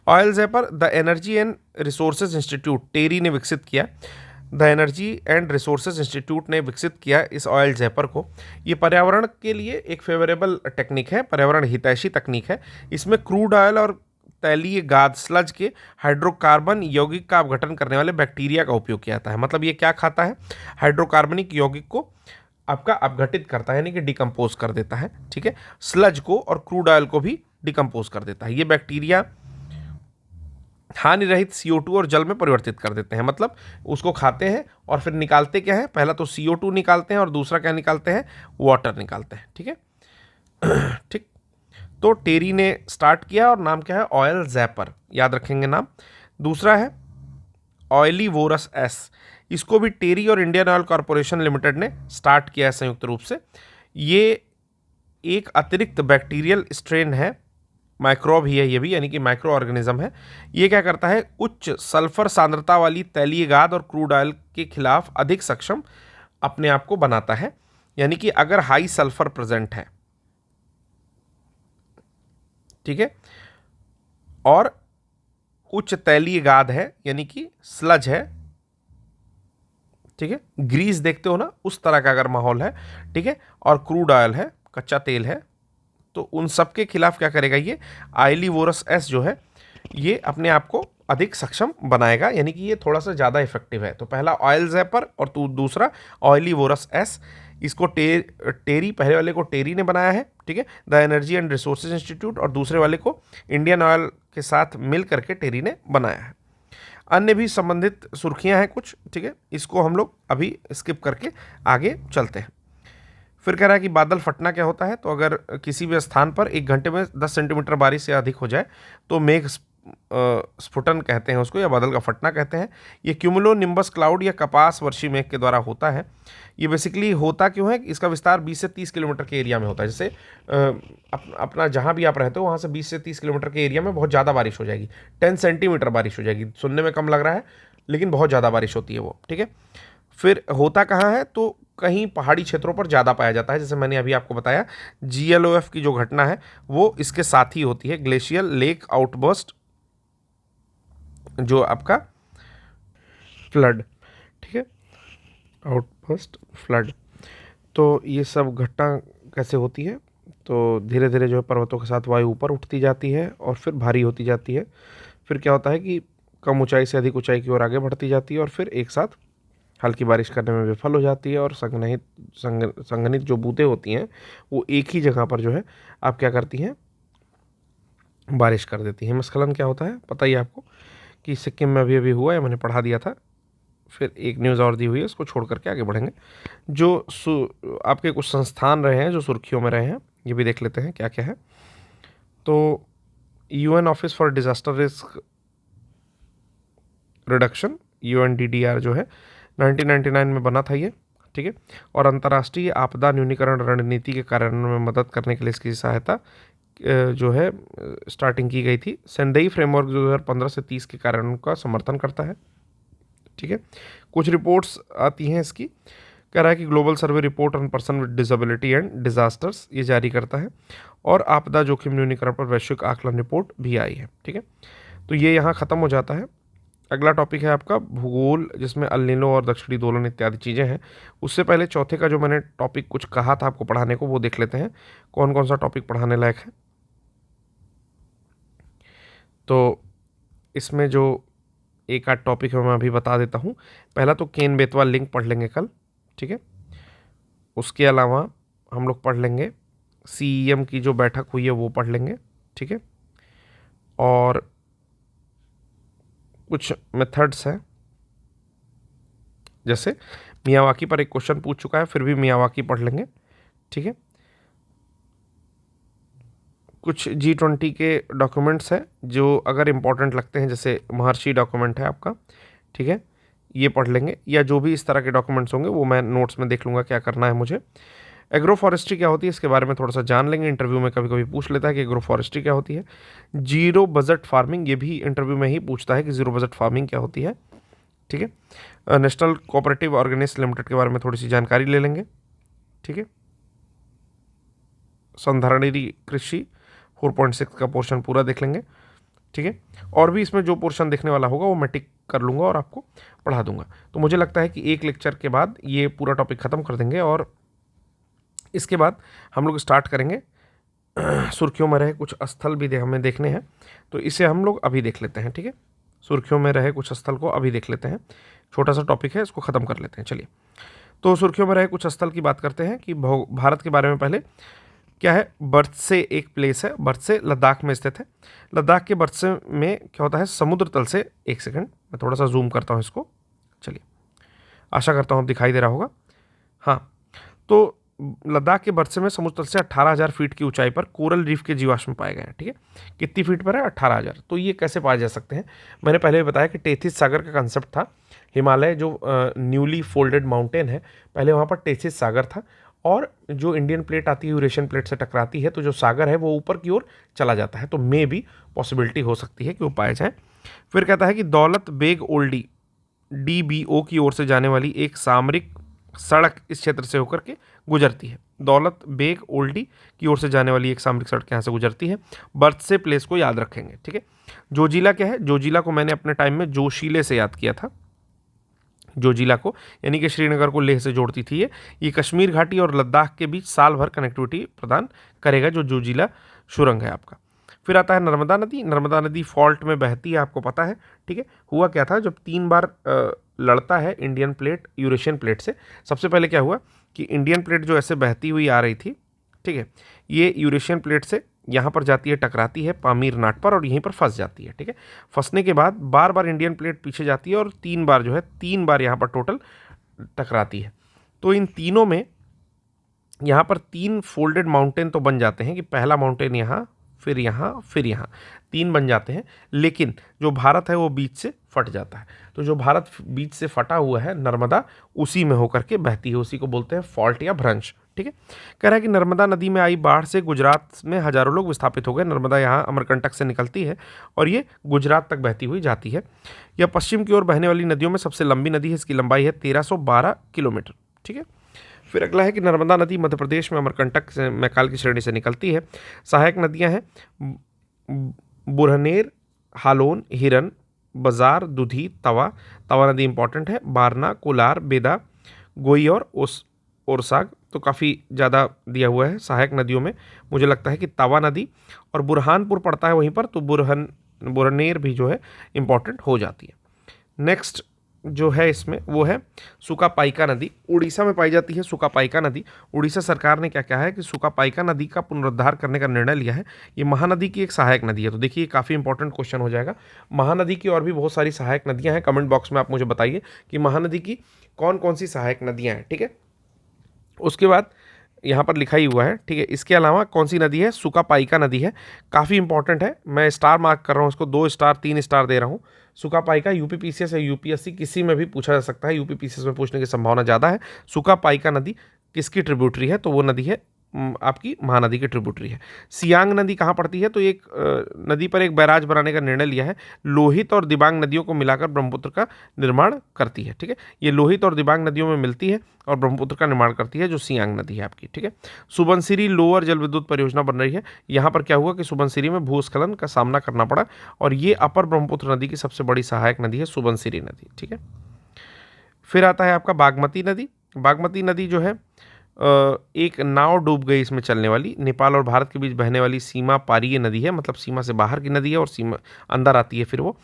Oil Zapper The Energy and Resources Institute TERI ने विकसित किया। The Energy and Resources Institute ने विकसित किया इस ऑयल जैपर को। ये पर्यावरण के लिए एक फेवरेबल टेक्निक है, पर्यावरण हितैषी तकनीक है। इसमें क्रूड ऑयल और तैलीय गाद स्लज के हाइड्रोकार्बन यौगिक का अपघटन करने वाले बैक्टीरिया का उपयोग किया जाता है। मतलब ये क्या खाता है, हाइड्रोकार्बनिक यौगिक को आपका अपघटित करता है, यानी कि डिकम्पोज कर देता है। ठीक है, स्लज को और क्रूड ऑयल को भी डिकम्पोज कर देता है। ये बैक्टीरिया हानि रहित CO2 और जल में परिवर्तित कर देते हैं। मतलब उसको खाते हैं और फिर निकालते क्या है, पहला तो CO2 निकालते हैं और दूसरा क्या निकालते हैं, वाटर निकालते हैं। ठीक है, ठीक, तो टेरी ने स्टार्ट किया और नाम क्या है, ऑयल जैपर, याद रखेंगे नाम। दूसरा है ऑयलीवोरस एस, इसको भी टेरी और इंडियन ऑयल कॉरपोरेशन लिमिटेड ने स्टार्ट किया है संयुक्त रूप से। ये एक अतिरिक्त बैक्टीरियल स्ट्रेन है, माइक्रोब ही है ये भी, यानी कि माइक्रो ऑर्गेनिज्म है। ये क्या करता है, उच्च सल्फर सांद्रता वाली तैलीय गाद और क्रूड ऑयल के खिलाफ अधिक सक्षम अपने आप को बनाता है। यानी कि अगर हाई सल्फर प्रेजेंट है, ठीक है, और उच्च तैलीय गाद है, यानी कि स्लज है, ठीक है, ग्रीस देखते हो ना, उस तरह का अगर माहौल है, ठीक है, और क्रूड ऑयल है, कच्चा तेल है, तो उन सब के खिलाफ क्या करेगा ये ऑयलीवोरस एस जो है, ये अपने आप को अधिक सक्षम बनाएगा, यानी कि ये थोड़ा सा ज़्यादा इफेक्टिव है। तो पहला ऑयल जैपर और दूसरा ऑयली वोरस एस। इसको टेरी, पहले वाले को टेरी ने बनाया है, ठीक है, the Energy and Resources institute, और दूसरे वाले को इंडियन ऑयल के साथ मिल करके टेरी ने बनाया है। अन्य भी संबंधित सुर्खियां हैं कुछ, ठीक है, इसको हम लोग अभी स्किप करके आगे चलते हैं। फिर कह रहा है कि बादल फटना क्या होता है। तो अगर किसी भी स्थान पर 1 घंटे में 10 सेंटीमीटर बारिश से अधिक हो जाए तो मेघ स्फुटन कहते हैं उसको, या बादल का फटना कहते हैं। ये क्यूमुलो निम्बस क्लाउड या कपास वर्षी मेघ के द्वारा होता है। ये बेसिकली होता क्यों है, इसका विस्तार 20 से 30 किलोमीटर के एरिया में होता है। जैसे अपना जहाँ भी आप रहते हो वहाँ से 20 से 30 किलोमीटर के एरिया में बहुत ज़्यादा बारिश हो जाएगी, 10 सेंटीमीटर बारिश हो जाएगी। सुनने में कम लग रहा है लेकिन बहुत ज़्यादा बारिश होती है वो, ठीक है। फिर होता कहाँ है, तो कहीं पहाड़ी क्षेत्रों पर ज़्यादा पाया जाता है। जैसे मैंने अभी आपको बताया, GLOF की जो घटना है वो इसके साथ ही होती है, ग्लेशियल लेक आउटबर्स्ट, जो आपका फ्लड, ठीक है, आउटबर्स्ट फ्लड। तो ये सब घटना कैसे होती है, तो धीरे धीरे जो है पर्वतों के साथ वायु ऊपर उठती जाती है और फिर भारी होती जाती है। फिर क्या होता है कि कम ऊंचाई से अधिक ऊंचाई की ओर आगे बढ़ती जाती है और फिर एक साथ हल्की बारिश करने में विफल हो जाती है, और संघनित जो बूंदें होती हैं वो एक ही जगह पर जो है आप क्या करती हैं, बारिश कर देती हैं। हिमस्खलन क्या होता है पता ही है आपको, कि सिक्किम में अभी अभी हुआ है, मैंने पढ़ा दिया था। फिर एक न्यूज़ और दी हुई है, उसको छोड़ करके आगे बढ़ेंगे। जो आपके कुछ संस्थान रहे हैं जो सुर्खियों में रहे हैं, ये भी देख लेते हैं क्या क्या है। तो UN office for disaster risk reduction, UNDDR जो है 1999 में बना था ये, ठीक है, और अंतर्राष्ट्रीय आपदा न्यूनीकरण रणनीति के कार्यान्वयन में मदद करने के लिए इसकी सहायता जो है स्टार्टिंग की गई थी। सेंदई फ्रेमवर्क 2015 से 30 के कार्यान्वयन का समर्थन करता है, ठीक है। कुछ रिपोर्ट्स आती हैं इसकी, कह रहा है कि global survey report on person with disability and disasters ये जारी करता है, और आपदा जोखिम न्यूनीकरण पर वैश्विक आकलन रिपोर्ट भी आई है, ठीक है। तो ये यहाँ ख़त्म हो जाता है। अगला टॉपिक है आपका भूगोल, जिसमें अल नीनो और दक्षिणी दोलन इत्यादि चीज़ें हैं। उससे पहले चौथे का जो मैंने टॉपिक कुछ कहा था आपको पढ़ाने को, वो देख लेते हैं कौन कौन सा टॉपिक पढ़ाने लायक है। तो इसमें जो एक आध टॉपिक है मैं अभी बता देता हूँ। पहला तो केन बेतवा लिंक पढ़ लेंगे कल, ठीक है। उसके अलावा हम लोग पढ़ लेंगे CEM की जो बैठक हुई है वो पढ़ लेंगे, ठीक है। और कुछ मेथड्स हैं, जैसे मियावाकी पर एक क्वेश्चन पूछ चुका है, फिर भी मियावाकी पढ़ लेंगे, ठीक है। कुछ G20 के डॉक्यूमेंट्स हैं जो अगर इम्पोर्टेंट लगते हैं, जैसे महर्षि डॉक्यूमेंट है आपका, ठीक है, ये पढ़ लेंगे, या जो भी इस तरह के डॉक्यूमेंट्स होंगे वो मैं नोट्स में देख लूँगा क्या करना है मुझे। एग्रो फॉरेस्ट्री क्या होती है इसके बारे में थोड़ा सा जान लेंगे, इंटरव्यू में कभी कभी पूछ लेता है कि एग्रो फॉरेस्ट्री क्या होती है। जीरो बजट फार्मिंग, ये भी इंटरव्यू में ही पूछता है कि जीरो बजट फार्मिंग क्या होती है, ठीक है। नेशनल कोऑपरेटिव ऑर्गेनाइजेशन लिमिटेड के बारे में थोड़ी सी जानकारी ले लेंगे, ठीक है। संधारणीय कृषि 4.6 का पोर्शन पूरा देख लेंगे, ठीक है। और भी इसमें जो पोर्शन देखने वाला होगा वो मैं टिक कर लूँगा और आपको पढ़ा दूंगा। तो मुझे लगता है कि एक लेक्चर के बाद ये पूरा टॉपिक ख़त्म कर देंगे, और इसके बाद हम लोग स्टार्ट करेंगे सुर्खियों में रहे कुछ स्थल भी हमें देखने हैं, तो इसे हम लोग अभी देख लेते हैं, ठीक है। सुर्खियों में रहे कुछ स्थल को अभी देख लेते हैं, छोटा सा टॉपिक है, इसको ख़त्म कर लेते हैं। चलिए, तो सुर्खियों में रहे कुछ स्थल की बात करते हैं कि भारत के बारे में पहले क्या है। बर्त्से एक प्लेस है, बर्त्से लद्दाख में स्थित है। लद्दाख के बर्त्से में क्या होता है, समुद्र तल से, एक सेकंड मैं थोड़ा सा जूम करता हूँ इसको, चलिए, आशा करता हूँ अब दिखाई दे रहा होगा। हाँ, तो लद्दाख के बर्त्से में समुद्र तल से 18,000 फीट की ऊंचाई पर कोरल रीफ के जीवाश्म पाए गए हैं, ठीक है। कितनी फीट पर है, 18,000। तो ये कैसे पाए जा सकते हैं, मैंने पहले भी बताया कि टेथिस सागर का कंसेप्ट था। हिमालय जो न्यूली फोल्डेड माउंटेन है, पहले वहाँ पर टेथिस सागर था, और जो इंडियन प्लेट आती है यूरेशियन प्लेट से टकराती है, तो जो सागर है वो ऊपर की ओर चला जाता है, तो मे भी पॉसिबिलिटी हो सकती है कि वो पाए जाएँ। फिर कहता है कि दौलत बेग ओल्डी DBO की ओर से जाने वाली एक सामरिक सड़क इस क्षेत्र से होकर के गुजरती है। दौलत बेग ओल्डी की ओर से जाने वाली एक सामरिक सड़क यहाँ से गुजरती है। बर्त्से प्लेस को याद रखेंगे, ठीक है। जोजिला क्या है, जोजिला को मैंने अपने टाइम में जोशीले से याद किया था, जोजिला को, यानी कि श्रीनगर को लेह से जोड़ती थी। ये कश्मीर घाटी और लद्दाख के बीच साल भर कनेक्टिविटी प्रदान करेगा, जो जोजिला सुरंग है आपका। फिर आता है नर्मदा नदी। नर्मदा नदी फॉल्ट में बहती है, आपको पता है, ठीक है। हुआ क्या था, जब 3 बार लड़ता है इंडियन प्लेट यूरेशियन प्लेट से, सबसे पहले क्या हुआ कि इंडियन प्लेट जो ऐसे बहती हुई आ रही थी, ठीक है, ये यूरेशियन प्लेट से यहाँ पर जाती है, टकराती है पामीर नाट पर और यहीं पर फंस जाती है, ठीक है। फंसने के बाद बार बार इंडियन प्लेट पीछे जाती है और 3 बार जो है, 3 बार यहाँ पर टोटल टकराती है। तो इन तीनों में यहाँ पर 3 फोल्डेड माउंटेन तो बन जाते हैं कि पहला माउंटेन यहाँ, फिर यहाँ, फिर यहाँ, 3 बन जाते हैं। लेकिन जो भारत है वो बीच से फट जाता है। तो जो भारत बीच से फटा हुआ है, नर्मदा उसी में होकर के बहती है, उसी को बोलते हैं फॉल्ट या भ्रंश, ठीक है। कह रहा है कि नर्मदा नदी में आई बाढ़ से गुजरात में हजारों लोग विस्थापित हो गए। नर्मदा यहाँ अमरकंटक से निकलती है और ये गुजरात तक बहती हुई जाती है। यह पश्चिम की ओर बहने वाली नदियों में सबसे लंबी नदी है, इसकी लंबाई है 1312 किलोमीटर, ठीक है। फिर अगला है कि नर्मदा नदी मध्य प्रदेश में अमरकंटक से मैकाल की श्रेणी से निकलती है। सहायक नदियां हैं बुरहनेर, हालोन, हिरन, बाजार, दुधी, तवा। तवा नदी इंपॉर्टेंट है, बारना, कोलार, बेदा, गोई और ओरसाग। तो काफ़ी ज़्यादा दिया हुआ है सहायक नदियों में। मुझे लगता है कि तवा नदी और बुरहानपुर पड़ता है वहीं पर, तो बुरहनेर भी जो है इंपॉर्टेंट हो जाती है। नेक्स्ट जो है इसमें वो है सुकापाइका नदी। उड़ीसा में पाई जाती है सुकापाइका नदी। उड़ीसा सरकार ने क्या कहा है कि सुकापाइका नदी का पुनरुद्धार करने का निर्णय लिया है। ये महानदी की एक सहायक नदी है। तो देखिए काफ़ी इंपॉर्टेंट क्वेश्चन हो जाएगा। महानदी की और भी बहुत सारी सहायक नदियां हैं। कमेंट बॉक्स में आप मुझे बताइए कि महानदी की कौन कौन सी सहायक नदियाँ हैं, ठीक है। उसके बाद यहाँ पर लिखा ही हुआ है, ठीक है। इसके अलावा कौन सी नदी है, सुकापाइका नदी है। काफ़ी इंपॉर्टेंट है, मैं स्टार मार्क कर रहा हूँ इसको, 2 स्टार 3 स्टार दे रहा हूँ। सुकापाइका यूपीपीसीएस या यूपीएससी किसी में भी पूछा जा सकता है, यूपीपीसीएस में पूछने की संभावना ज़्यादा है। सुकापाइका नदी किसकी ट्रिब्यूटरी है, तो वो नदी है आपकी महानदी की ट्रिब्यूटरी है। सियांग नदी कहाँ पड़ती है, तो एक नदी पर एक बैराज बनाने का निर्णय लिया है। लोहित और दिबांग नदियों को मिलाकर ब्रह्मपुत्र का निर्माण करती है, ठीक है। ये लोहित और दिबांग नदियों में मिलती है और ब्रह्मपुत्र का निर्माण करती है, जो सियांग नदी है आपकी, ठीक है। सुबनसिरी लोअर जल विद्युत परियोजना बन रही है। यहाँ पर क्या हुआ कि सुबनसिरी में भूस्खलन का सामना करना पड़ा और ये अपर ब्रह्मपुत्र नदी की सबसे बड़ी सहायक नदी है, सुबनसिरी नदी, ठीक है। फिर आता है आपका बागमती नदी। बागमती नदी जो है एक नाव डूब गई इसमें चलने वाली, नेपाल और भारत के बीच बहने वाली सीमा पारीय नदी है, मतलब सीमा से बाहर की नदी है और सीमा अंदर आती है। फिर वो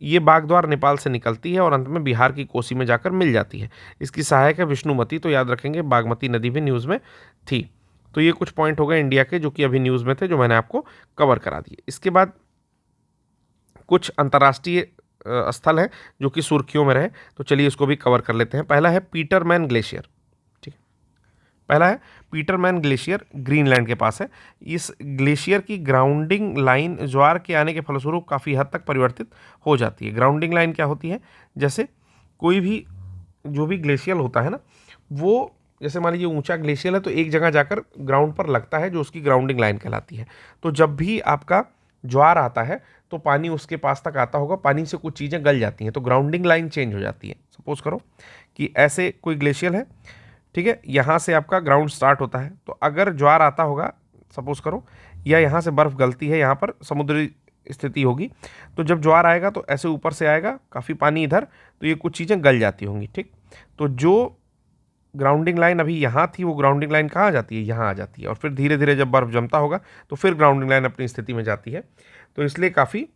ये बागद्वार नेपाल से निकलती है और अंत में बिहार की कोसी में जाकर मिल जाती है। इसकी सहायक है विष्णुमती। तो याद रखेंगे बागमती नदी भी न्यूज़ में थी। तो ये कुछ पॉइंट हो गए इंडिया के जो कि अभी न्यूज़ में थे, जो मैंने आपको कवर करा दिए। इसके बाद कुछ अंतर्राष्ट्रीय स्थल हैं जो कि सुर्खियों में रहे, तो चलिए इसको भी कवर कर लेते हैं। पहला है पीटरमैन ग्लेशियर, ठीक है। पहला है पीटरमैन ग्लेशियर, ग्रीनलैंड के पास है। इस ग्लेशियर की ग्राउंडिंग लाइन ज्वार के आने के फलस्वरूप काफ़ी हद तक परिवर्तित हो जाती है। ग्राउंडिंग लाइन क्या होती है, जैसे कोई भी जो भी ग्लेशियर होता है ना, वो जैसे मान लीजिए ऊंचा ग्लेशियर है तो एक जगह जाकर ग्राउंड पर लगता है, जो उसकी ग्राउंडिंग लाइन कहलाती है। तो जब भी आपका ज्वार आता है तो पानी उसके पास तक आता होगा, पानी से कुछ चीज़ें गल जाती हैं, तो ग्राउंडिंग लाइन चेंज हो जाती है। सपोज करो कि ऐसे कोई ग्लेशियर है, ठीक है, यहाँ से आपका ग्राउंड स्टार्ट होता है, तो अगर ज्वार आता होगा सपोज करो, या यहाँ से बर्फ़ गलती है, यहाँ पर समुद्री स्थिति होगी, तो जब ज्वार आएगा तो ऐसे ऊपर से आएगा काफ़ी पानी इधर, तो ये कुछ चीज़ें गल जाती होंगी, ठीक। तो जो ग्राउंडिंग लाइन अभी यहाँ थी वो ग्राउंडिंग लाइन कहाँ आ जाती है, यहाँ आ जाती है, और फिर धीरे धीरे जब बर्फ़ जमता होगा तो फिर ग्राउंडिंग लाइन अपनी स्थिति में जाती है। तो इसलिए काफ़ी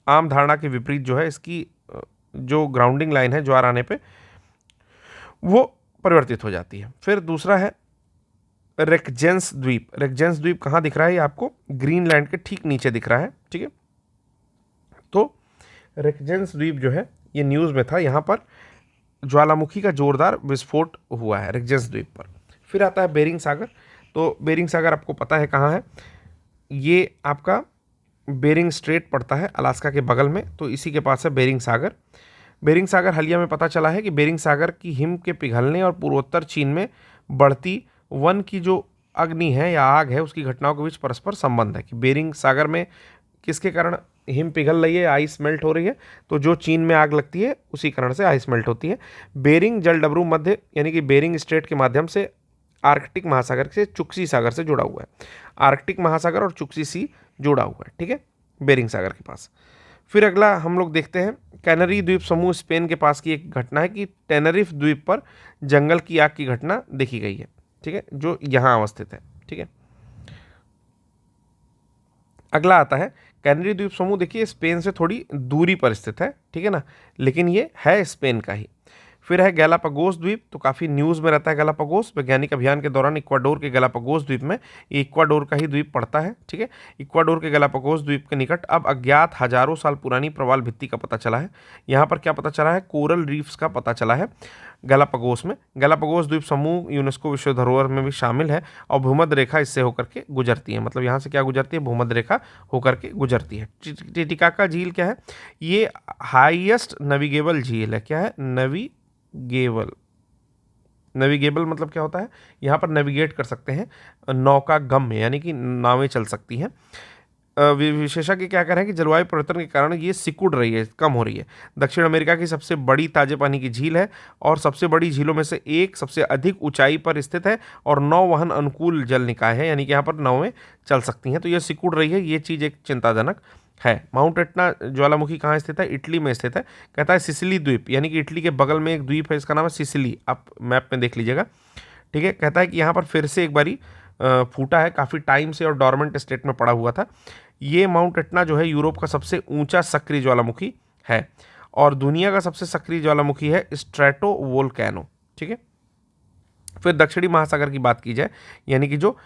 आम धारणा के विपरीत जो है इसकी जो ग्राउंडिंग लाइन है ज्वार आने पे वो परिवर्तित हो जाती है। फिर दूसरा है रेकजेंस द्वीप। रेकजेंस द्वीप कहाँ दिख रहा है, ये आपको ग्रीनलैंड के ठीक नीचे दिख रहा है, ठीक है। तो रेकजेंस द्वीप जो है ये न्यूज़ में था, यहाँ पर ज्वालामुखी का जोरदार विस्फोट हुआ है रेकजेंस द्वीप पर। फिर आता है बेरिंग सागर। तो बेरिंग सागर आपको पता है कहाँ है, ये आपका बेरिंग स्ट्रेट पड़ता है अलास्का के बगल में, तो इसी के पास है बेरिंग सागर। बेरिंग सागर हालिया में पता चला है कि बेरिंग सागर की हिम के पिघलने और पूर्वोत्तर चीन में बढ़ती वन की जो अग्नि है या आग है उसकी घटनाओं के बीच परस्पर संबंध है, कि बेरिंग सागर में किसके कारण हिम पिघल रही है, आइस मेल्ट हो रही है, तो जो चीन में आग लगती है उसी कारण से आइस मेल्ट होती है। बेरिंग जलडमरू मध्य यानी कि बेरिंग स्ट्रेट के माध्यम से आर्कटिक महासागर से चुक्सी सागर से जुड़ा हुआ है। आर्कटिक महासागर और चुक्सी सी जुड़ा हुआ है, ठीक है, बेरिंग सागर के पास। फिर अगला हम लोग देखते हैं कैनरी द्वीप समूह, स्पेन के पास की एक घटना है कि टेनरिफ द्वीप पर जंगल की आग की घटना देखी गई है, ठीक है, जो यहाँ अवस्थित है, ठीक है। अगला आता है कैनरी द्वीप समूह। देखिए स्पेन से थोड़ी दूरी पर स्थित है, ठीक है ना, लेकिन ये है स्पेन का ही। फिर है गैलापागोस द्वीप, तो काफ़ी न्यूज़ में रहता है गैलापागोस। वैज्ञानिक अभियान के दौरान इक्वाडोर के गैलापागोस द्वीप में, ये इक्वाडोर का ही द्वीप पड़ता है, ठीक है। इक्वाडोर के गैलापागोस द्वीप के निकट अब अज्ञात हजारों साल पुरानी प्रवाल भित्ति का पता चला है। यहाँ पर क्या पता चला है, कोरल रीफ्स का पता चला है गैलापागोस में। गैलापागोस द्वीप समूह यूनेस्को विश्व धरोहर में भी शामिल है और भूमध्य रेखा इससे होकर के गुजरती है। मतलब यहाँ से क्या गुजरती है, भूमध्य रेखा होकर के गुजरती है। टिटिकाका झील क्या है, ये हाईएस्ट नेविगेबल झील है। क्या है, नेविगेबल। नेविगेबल मतलब क्या होता है, यहाँ पर नेविगेट कर सकते हैं नौका गम में, यानी कि नावें चल सकती हैं। विशेषज्ञ क्या कह रहे हैं कि जलवायु परिवर्तन के कारण ये सिकुड़ रही है, कम हो रही है। दक्षिण अमेरिका की सबसे बड़ी ताजे पानी की झील है और सबसे बड़ी झीलों में से एक, सबसे अधिक ऊंचाई पर स्थित है और नौवहन अनुकूल जल निकाय है, यानी कि यहाँ पर नावें चल सकती हैं। तो ये सिकुड़ रही है, ये चीज़ एक चिंताजनक है। माउंट एटना ज्वालामुखी कहाँ स्थित है, इटली में स्थित है। कहता है सिसिली द्वीप, यानी कि इटली के बगल में एक द्वीप है, इसका नाम है सिसिली, आप मैप में देख लीजिएगा, ठीक है। कहता है कि यहाँ पर फिर से एक बारी फूटा है, काफ़ी टाइम से और डॉर्मेंट स्टेट में पड़ा हुआ था। ये माउंट एटना जो है यूरोप का सबसे ऊंचा सक्रिय ज्वालामुखी है और दुनिया का सबसे सक्रिय ज्वालामुखी है स्ट्रेटो वोल्केनो, ठीक है। फिर दक्षिणी महासागर की बात की जाए, यानी कि जो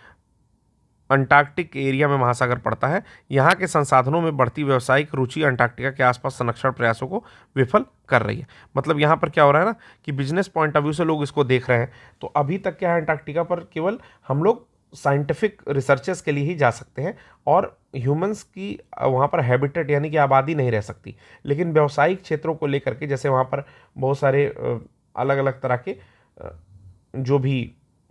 अंटार्कटिक एरिया में महासागर पड़ता है, यहाँ के संसाधनों में बढ़ती व्यावसायिक रुचि अंटार्कटिका के आसपास संरक्षण प्रयासों को विफल कर रही है। मतलब यहाँ पर क्या हो रहा है ना कि बिजनेस पॉइंट ऑफ व्यू से लोग इसको देख रहे हैं। तो अभी तक क्या है, अंटार्कटिका पर केवल हम लोग साइंटिफिक रिसर्चेस के लिए ही जा सकते हैं और ह्यूमंस की वहाँ पर हैबिटेट यानी कि आबादी नहीं रह सकती। लेकिन व्यावसायिक क्षेत्रों को लेकर के, जैसे वहाँ पर बहुत सारे अलग अलग तरह के जो भी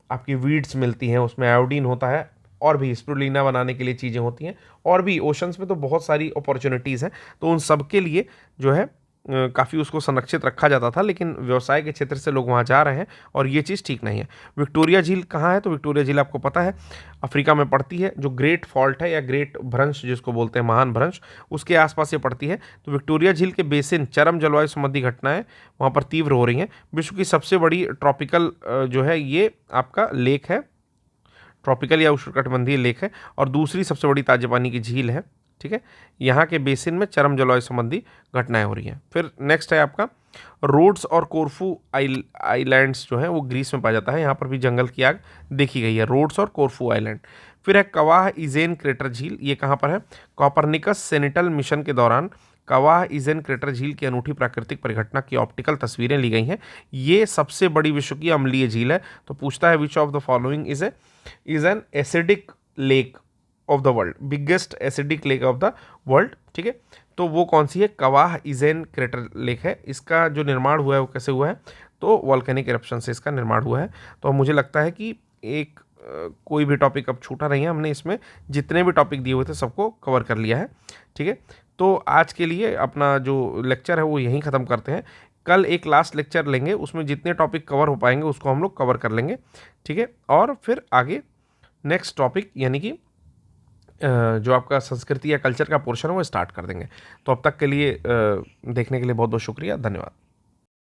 आपकी वीड्स मिलती हैं, उसमें आयोडीन होता है और भी स्प्रुलिना बनाने के लिए चीज़ें होती हैं, और भी ओशंस में तो बहुत सारी अपॉर्चुनिटीज़ हैं। तो उन सब के लिए जो है काफ़ी उसको संरक्षित रखा जाता था, लेकिन व्यवसाय के क्षेत्र से लोग वहाँ जा रहे हैं और ये चीज़ ठीक नहीं है। विक्टोरिया झील कहाँ है, तो विक्टोरिया झील आपको पता है अफ्रीका में पड़ती है। जो ग्रेट फॉल्ट है या ग्रेट भ्रंश जिसको बोलते हैं, महान भ्रंश, उसके आसपास ये पड़ती है। तो विक्टोरिया झील के बेसिन चरम जलवायु संबंधी घटनाएं वहाँ पर तीव्र हो रही हैं। विश्व की सबसे बड़ी ट्रॉपिकल जो है ये आपका लेक है, ट्रॉपिकल या उष्णकटिबंधीय लेक है, और दूसरी सबसे बड़ी ताजे पानी की झील है, ठीक है। यहाँ के बेसिन में चरम जलवायु संबंधी घटनाएं हो रही हैं। फिर नेक्स्ट है आपका रोड्स और कोरफू आइलैंड्स जो है वो ग्रीस में पाया जाता है। यहाँ पर भी जंगल की आग देखी गई है, रोड्स और कोरफू आइलैंड। फिर है कवाह इजेन क्रेटर झील, ये कहाँ पर है, कॉपरनिकस सेनेटल मिशन के दौरान कवाह इजेन क्रेटर झील की अनूठी प्राकृतिक परिघटना की ऑप्टिकल तस्वीरें ली गई हैं। ये सबसे बड़ी विश्व की अम्लीय झील है। तो पूछता है which of the following is an acidic lake of the world, biggest acidic lake of the world, ठीक है। तो वो कौन सी है, कवाह इजेन क्रेटर लेक है। इसका जो निर्माण हुआ है वो कैसे हुआ है, तो वॉल्केनिक इरप्शन से इसका निर्माण हुआ है। तो मुझे लगता है कि एक कोई भी टॉपिक अब छूटा नहीं है, हमने इसमें जितने भी टॉपिक दिए हुए थे सबको कवर कर लिया है, ठीक है। तो आज के लिए अपना जो लेक्चर है वो यहीं ख़त्म करते हैं। कल एक लास्ट लेक्चर लेंगे, उसमें जितने टॉपिक कवर हो पाएंगे उसको हम लोग कवर कर लेंगे, ठीक है। और फिर आगे नेक्स्ट टॉपिक यानी कि जो आपका संस्कृति या कल्चर का पोर्शन है वो स्टार्ट कर देंगे। तो अब तक के लिए देखने के लिए बहुत बहुत शुक्रिया, धन्यवाद।